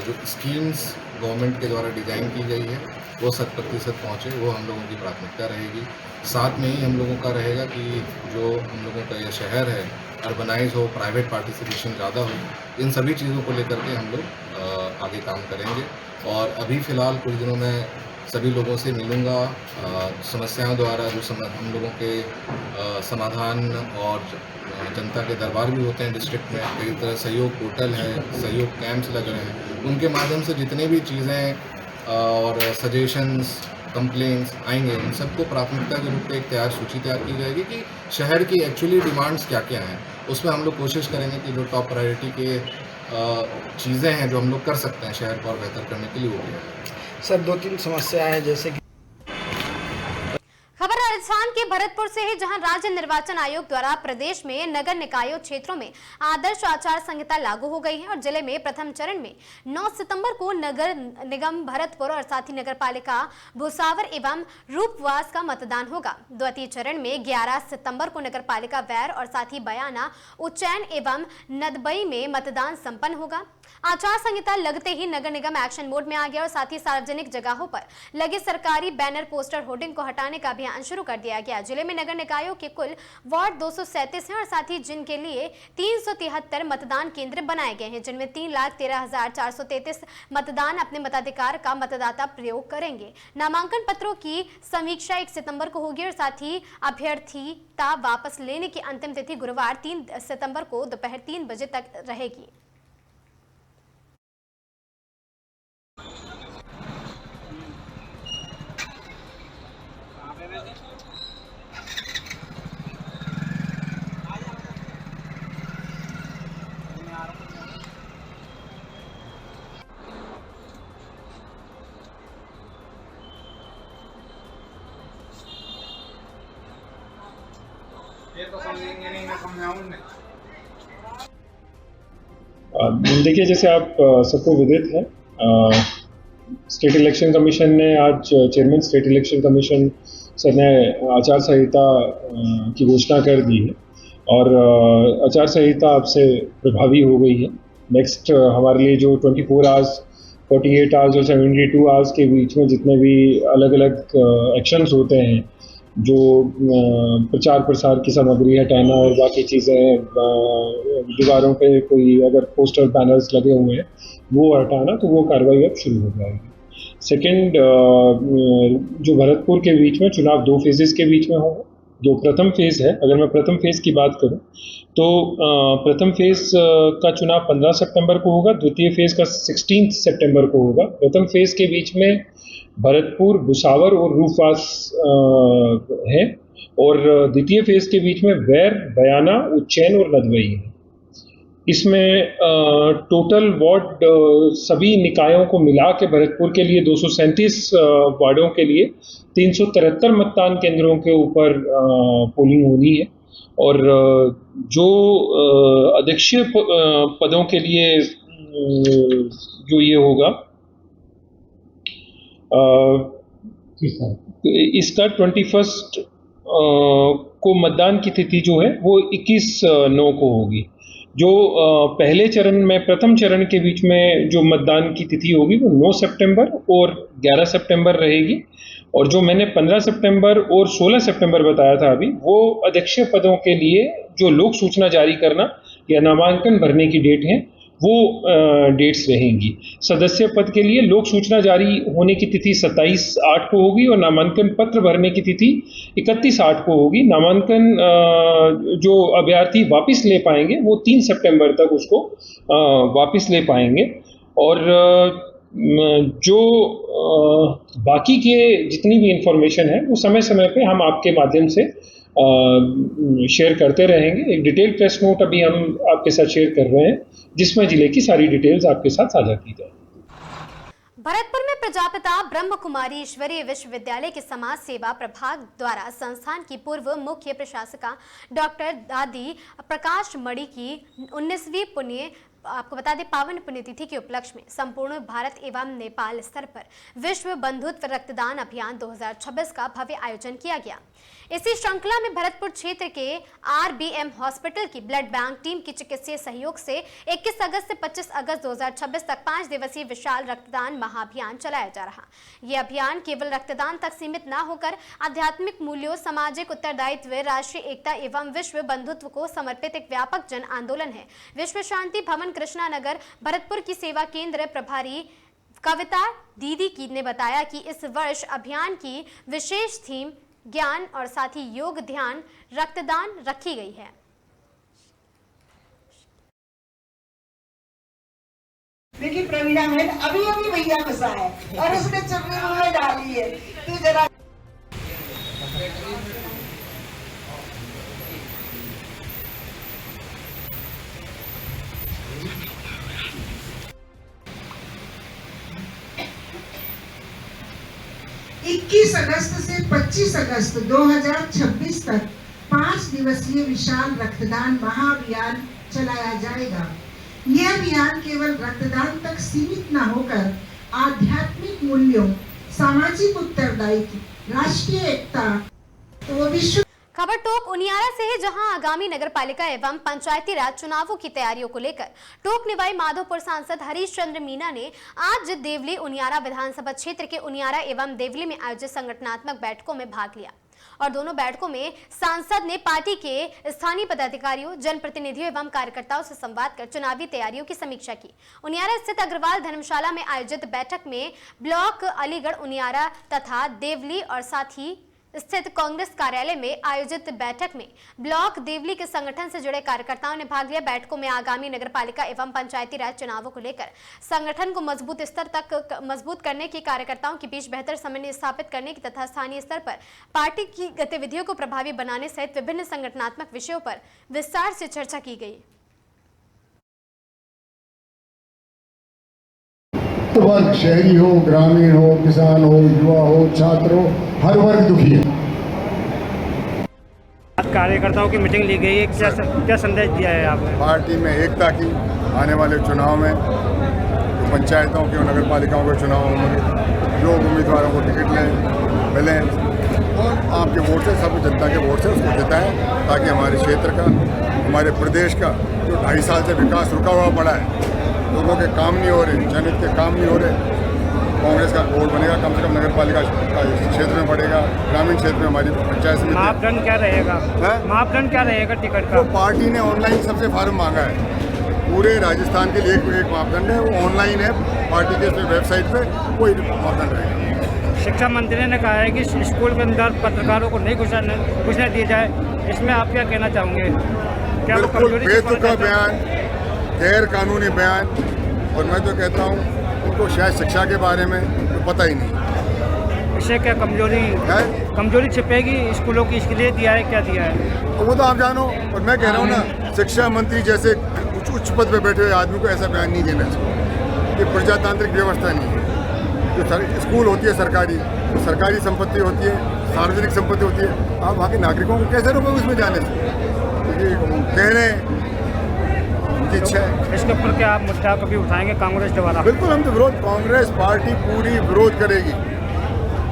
जो स्कीम्स गवर्नमेंट के द्वारा डिज़ाइन की गई है वो 100% पहुँचे, वो हम लोगों की प्राथमिकता रहेगी। साथ में ही हम लोगों का रहेगा कि जो हम लोगों का ये शहर है अर्बनाइज हो, प्राइवेट पार्टिसिपेशन ज़्यादा हो, इन सभी चीज़ों को लेकर के हम लोग आगे काम करेंगे। और अभी फ़िलहाल कुछ दिनों में सभी लोगों से मिलूँगा, समस्याओं द्वारा जो हम लोगों के समाधान और जनता के दरबार भी होते हैं डिस्ट्रिक्ट में, कई तरह सहयोग पोर्टल है, सहयोग कैंप्स लग रहे हैं, उनके माध्यम से जितने भी चीज़ें और सजेशंस कंप्लेंट्स आएंगे, इन सबको प्राथमिकता के रूप में एक सूची तैयार की जाएगी कि शहर की एक्चुअली डिमांड्स क्या क्या हैं। उसमें हम लोग कोशिश करेंगे कि जो टॉप प्रायोरिटी के चीज़ें हैं जो हम लोग कर सकते हैं शहर को और बेहतर करने के लिए, वो भी
सर 2-3 समस्याएं हैं, जैसे कि
खबर राजस्थान के भरतपुर से है, जहां राज्य निर्वाचन आयोग द्वारा प्रदेश में नगर निकायों क्षेत्रों में आदर्श आचार संहिता लागू हो गई है और जिले में प्रथम चरण में 9 सितंबर को नगर निगम भरतपुर और साथ ही नगर पालिका भुसावर एवं रूपवास का मतदान होगा। द्वितीय चरण में 11 सितंबर को नगर पालिका वैर और साथ ही बयाना, उज्जैन एवं नदबई में मतदान संपन्न होगा। आचार संहिता लगते ही नगर निगम एक्शन मोड में आ गया और साथ ही सार्वजनिक जगहों पर लगे सरकारी बैनर, पोस्टर, होर्डिंग को हटाने का अभियान शुरू कर दिया गया। जिले में नगर निकायों के कुल वार्ड 237 हैं और साथ ही जिनके लिए 373 मतदान केंद्र बनाए गए हैं, जिनमें 3,13,433 मतदान अपने मताधिकार का मतदाता प्रयोग करेंगे। नामांकन पत्रों की समीक्षा 1 सितंबर को होगी और साथ ही अभ्यर्थिता वापस लेने की अंतिम तिथि गुरुवार 3 सितंबर को दोपहर 3 बजे तक रहेगी।
देखिए, जैसे आप सबको विदित है, स्टेट इलेक्शन कमीशन ने आज chairman state election commission sir ने आचार संहिता की घोषणा कर दी है और आचार संहिता अब से प्रभावी हो गई है। नेक्स्ट हमारे लिए जो 24 आवर्स, 48 आवर्स और 72 आवर्स के बीच में जितने भी अलग अलग एक्शंस होते हैं, जो प्रचार प्रसार की सामग्री हटाना और बाकी चीज़ें, दीवारों पे कोई अगर पोस्टर बैनर्स लगे हुए हैं वो हटाना, तो वो कार्रवाई अब शुरू हो जाएगी। सेकंड, जो भरतपुर के बीच में चुनाव 2 फेजेस के बीच में होगा। जो प्रथम फेज़ है, अगर मैं प्रथम फेज़ की बात करूं तो प्रथम फेज़ का चुनाव 15 सितंबर को होगा, द्वितीय फेज़ का 16 सितंबर को होगा। प्रथम फेज़ के बीच में भरतपुर, भुसावर और रूपवास है और द्वितीय फेज़ के बीच में वैर, बयाना, उज्जैन और नदबई है। इसमें टोटल वार्ड सभी निकायों को मिला के भरतपुर के लिए 237 वार्डों के लिए 373 मतदान केंद्रों के ऊपर पोलिंग होनी है और जो अध्यक्षीय पदों के लिए जो ये होगा, इसका 21 को मतदान की तिथि जो है वो 21/9 को होगी। जो पहले चरण में, प्रथम चरण के बीच में जो मतदान की तिथि होगी वो 9 सितंबर और 11 सितंबर रहेगी और जो मैंने 15 सितंबर और 16 सितंबर बताया था अभी, वो अध्यक्षीय पदों के लिए जो लोक सूचना जारी करना या नामांकन भरने की डेट है वो डेट्स रहेंगी। सदस्य पद के लिए लोक सूचना जारी होने की तिथि 27/8 को होगी और नामांकन पत्र भरने की तिथि 31/8 को होगी। नामांकन जो अभ्यर्थी वापस ले पाएंगे वो 3 सितंबर तक उसको वापस ले पाएंगे और जो बाकी के जितनी भी इंफॉर्मेशन है वो समय समय पे हम आपके माध्यम से शेयर करते रहेंगे। एक डिटेल प्रेस नोट अभी हम आपके साथ शेयर कर रहे हैं जिसमें जिले की सारी डिटेल्स आपके साथ साझा की जाए।
भरतपुर में प्रजापिता ब्रह्म कुमारी ईश्वरीय विश्वविद्यालय के समाज सेवा प्रभाग द्वारा संस्थान की पूर्व मुख्य प्रशासिका डॉक्टर दादी प्रकाश मणि की 19वीं पुण्य, आपको बता दें, पावन पुण्यतिथि के उपलक्ष्य में संपूर्ण भारत एवं नेपाल स्तर पर विश्व बंधुत्व रक्तदान अभियान 2026 का भव्य आयोजन किया गया। इसी श्रृंखला में भरतपुर क्षेत्र के RBM हॉस्पिटल की ब्लड बैंक टीम की चिकित्सीय सहयोग से 21 अगस्त से 25 अगस्त 2026 तक 5 दिवसीय विशाल रक्तदान महाअभियान चलाया जा रहा। यह अभियान केवल रक्तदान तक सीमित न होकर आध्यात्मिक मूल्यों, सामाजिक उत्तरदायित्व, राष्ट्रीय एकता एवं विश्व बंधुत्व को समर्पित एक व्यापक जन आंदोलन है। विश्व शांति भवन कृष्णा नगर भरतपुर की सेवा केंद्र प्रभारी कविता दीदी की ने बताया कि इस वर्ष अभियान की विशेष थीम ज्ञान और साथ ही योग, ध्यान, रक्तदान रखी गई है।
देखिए प्रवीणा बहन अभी अभी भैया गुस्सा है और उसने चुन्नी मुंह में डाली है। तू जरा 21 अगस्त से 25 अगस्त 2026 तक 5 दिवसीय विशाल रक्तदान महाअभियान चलाया जाएगा। यह अभियान केवल रक्तदान तक सीमित न होकर आध्यात्मिक मूल्यों, सामाजिक उत्तरदायित्व, राष्ट्रीय एकता व विश्व।
खबर टोक उनियारा से है, जहां आगामी नगरपालिका एवं पंचायती राज चुनावों की तैयारियों को लेकर टोक निवाई माधोपुर सांसद हरीश चंद्र मीना ने आज देवली उनियारा विधानसभा क्षेत्र के उनियारा एवं देवली में आयोजित संगठनात्मक बैठकों में भाग लिया और दोनों बैठकों में सांसद ने पार्टी के स्थानीय पदाधिकारियों, जनप्रतिनिधियों एवं कार्यकर्ताओं से संवाद कर चुनावी तैयारियों की समीक्षा की। उनियारा स्थित अग्रवाल धर्मशाला में आयोजित बैठक में ब्लॉक अलीगढ़ उनियारा तथा देवली और साथ ही स्थित कांग्रेस कार्यालय में आयोजित बैठक में ब्लॉक देवली के संगठन से जुड़े कार्यकर्ताओं ने भाग लिया। बैठकों में आगामी नगरपालिका एवं पंचायती राज चुनावों को लेकर संगठन को मजबूत स्तर तक मजबूत करने की, कार्यकर्ताओं के बीच बेहतर समन्वय स्थापित करने की तथा स्थानीय स्तर पर पार्टी की गतिविधियों को प्रभावी बनाने सहित विभिन्न संगठनात्मक विषयों पर विस्तार से चर्चा की गई।
वर्ग, शहरी हो, ग्रामीण हो, किसान हो, युवा हो, छात्र हो, हर वर्ग दुखी है।
कार्यकर्ताओं की मीटिंग ली गई है, क्या संदेश दिया है आपने?
पार्टी में एकता की, आने वाले चुनाव में पंचायतों के और नगर पालिकाओं के चुनावों में जो उम्मीदवारों को टिकट मिले और आपके वोट से, सब जनता के वोट से उसको जिताएं, ताकि हमारे क्षेत्र का, हमारे प्रदेश का जो 2.5 साल से विकास रुका हुआ पड़ा है, लोगों के काम नहीं हो रहे, जनहित के काम नहीं हो रहे, कांग्रेस का वोट बनेगा, कम से कम नगर पालिका क्षेत्र में बढ़ेगा, ग्रामीण क्षेत्र में हमारी पंचायत समिति।
मापदंड क्या रहेगा? मापदंड क्या रहेगा टिकट का?
तो पार्टी ने ऑनलाइन सबसे फार्म मांगा है, पूरे राजस्थान के लिए एक मापदंड है, वो ऑनलाइन है, पार्टी के वेबसाइट पे कोई मापदंड रहेगा।
शिक्षा मंत्री ने कहा है कि स्कूल के अंदर पत्रकारों को नहीं घुसने दिया जाए, इसमें आप क्या कहना चाहोगे? क्या
बेतुका बयान, गैर कानूनी बयान, और मैं तो कहता हूँ उनको शायद शिक्षा के बारे में तो पता ही नहीं।
इससे क्या कमजोरी छिपेगी स्कूलों की, इसके लिए दिया है, क्या दिया है
वो तो आप जानो। और मैं कह रहा हूँ ना, शिक्षा मंत्री जैसे उच्च पद पे बैठे हुए आदमी को ऐसा बयान नहीं देना चाहिए। ये प्रजातांत्रिक व्यवस्था नहीं है। जो स्कूल होती है सरकारी संपत्ति होती है, सार्वजनिक संपत्ति होती है, आप वहाँ के नागरिकों को कैसे रोकोगे उसमें जाने से? कह रहे हैं इच्छा है।
इसके ऊपर क्या आप मुद्दा कभी उठाएंगे कांग्रेस द्वारा?
बिल्कुल, हम तो कांग्रेस पार्टी पूरी विरोध करेगी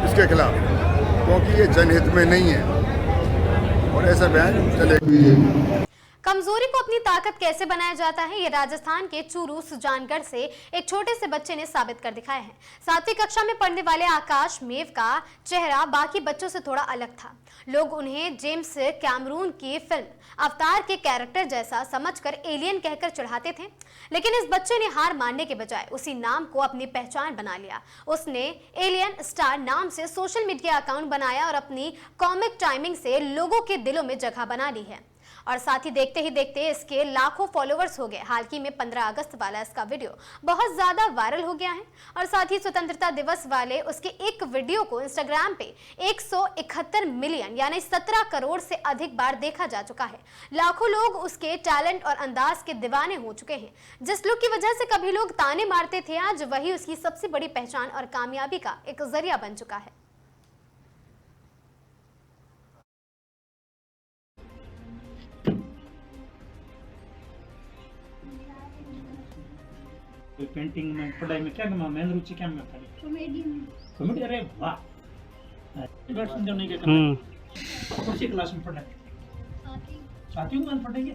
इसके खिलाफ, क्योंकि ये जनहित में नहीं है और ऐसा बयान चलेगा।
कमजोरी को अपनी ताकत कैसे बनाया जाता है, ये राजस्थान के चूरू सुजानगढ़ से एक छोटे से बच्चे ने साबित कर दिखाया है। 7वीं कक्षा में पढ़ने वाले आकाश मेव का चेहरा बाकी बच्चों से थोड़ा अलग था। लोग उन्हें जेम्स कैमरून की फिल्म अवतार के कैरेक्टर जैसा समझकर एलियन कहकर चिढ़ाते थे, लेकिन इस बच्चे ने हार मानने के बजाय उसी नाम को अपनी पहचान बना लिया। उसने एलियन स्टार नाम से सोशल मीडिया अकाउंट बनाया और अपनी कॉमिक टाइमिंग से लोगों के दिलों में जगह बना ली है और साथ ही देखते ही देखते इसके लाखों फॉलोअर्स हो गए। हाल ही में 15 अगस्त वाला इसका वीडियो बहुत ज्यादा वायरल हो गया है और साथ ही स्वतंत्रता दिवस वाले उसके एक वीडियो को इंस्टाग्राम पे 171 मिलियन यानी 17 करोड़ से अधिक बार देखा जा चुका है। लाखों लोग उसके टैलेंट और अंदाज के दीवाने हो चुके हैं। जिस लुक की वजह से कभी लोग ताने मारते थे, आज वही उसकी सबसे बड़ी पहचान और कामयाबी का एक जरिया बन चुका है।
पेंटिंग में, पढ़ाई में क्या मेन रुचि क्या में पढ़ी? कॉमेडी। अरे वाह, बात सुन नहीं के कौन सी क्लास में पढ़ा? 7वीं में पढ़ेंगे।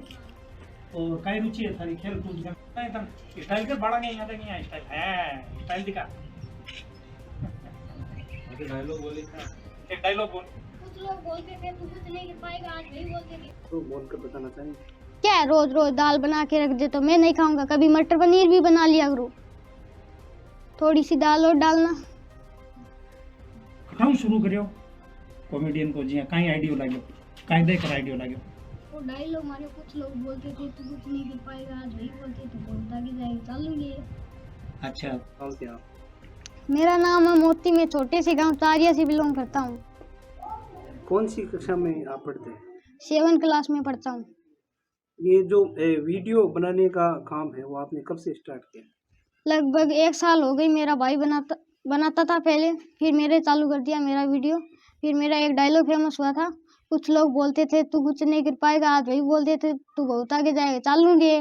और काय रुचि है थारी? खेल कूद में एकदम स्टाइल के बड़ा नहीं आता, नहीं स्टाइल है, स्टाइल दिखा। मुझे डायलॉग बोले था, एक डायलॉग बोल। कुछ लोग बोलते थे तू कुछ नहीं कर पाएगा, आज नहीं बोलते थे। तो बोल कर बताना चाहिए
क्या है? रोज रोज दाल बना के रख दे तो मैं नहीं खाऊंगा। कभी मटर पनीर भी बना लिया करो, थोड़ी सी दाल और डालना।
हटाऊं शुरू करियो कॉमेडियन को जी काई आइडियो लाग्यो, काई देकर आइडियो लाग्यो।
वो डायलॉग मारे कुछ लोग बोलते थे तू कुछ नहीं कर पाएगा, आज वही बोलते तो बोलता कि जाएगा चालूंगी।
अच्छा
कौन से आप?
मेरा नाम है मोती, मैं छोटे से गांव तारिया से बिलोंग करता हूँ।
कौन सी कक्षा में आप पढ़ते हैं?
7 क्लास में पढ़ता हूँ।
ये जो वीडियो बनाने का काम है वो आपने कब से स्टार्ट किया?
लगभग 1 साल हो गई। मेरा भाई बनाता था पहले, फिर मेरे चालू कर दिया मेरा वीडियो। फिर मेरा एक डायलॉग फेमस हुआ था, कुछ लोग बोलते थे तू कुछ नहीं कर पाएगा, आज वही बोलते थे तू बहुत आगे जाएगा, चालूंगी।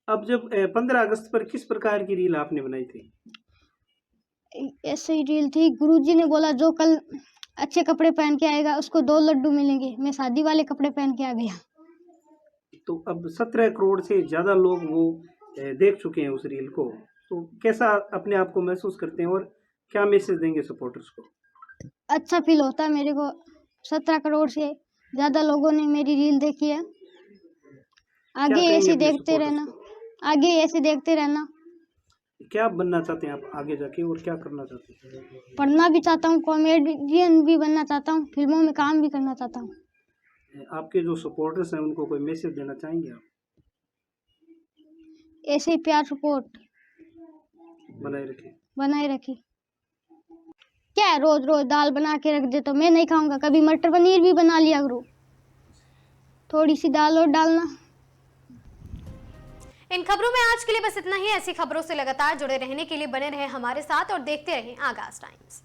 अब जब 15 अगस्त पर किस प्रकार की रील आपने बनाई थी?
ऐसे ही रील थी, गुरुजी ने बोला जो कल अच्छे कपड़े पहन के आएगा उसको 2 लड्डू मिलेंगे। मैं शादी वाले कपड़े पहन के आ गया।
तो अब 17 करोड़ से ज़्यादा लोग वो देख चुके हैं उस रील को, तो कैसा अपने आप को महसूस करते हैं और क्या मैसेज देंगे सपोर्टर्स को?
अच्छा फील होता है मेरे को। 17 करोड़ से ज़्यादा लोगों ने मेरी रील देखी है। आगे ऐसे देखते रहना, आगे ऐसे देखते रहना।
क्या बनना चाहते हैं आप आगे जाके और क्या करना चाहते हैं?
पढ़ना भी चाहता हूँ, कॉमेडियन भी बनना चाहता हूँ, फिल्मों में काम भी करना चाहता हूँ।
आपके जो सपोर्टर्स हैं उनको कोई मैसेज देना चाहेंगे आप?
ऐसे ही प्यार सपोर्ट
बनाए रखें।
क्या है, रोज रोज दाल बना के रख दे तो मैं नहीं खाऊंगा, कभी मटर पनीर भी बना लिया करो, थोड़ी सी दाल और डालना।
इन खबरों में आज के लिए बस इतना ही। ऐसी खबरों से लगातार जुड़े रहने के लिए बने रहे हमारे साथ और देखते रहें आगाज टाइम्स।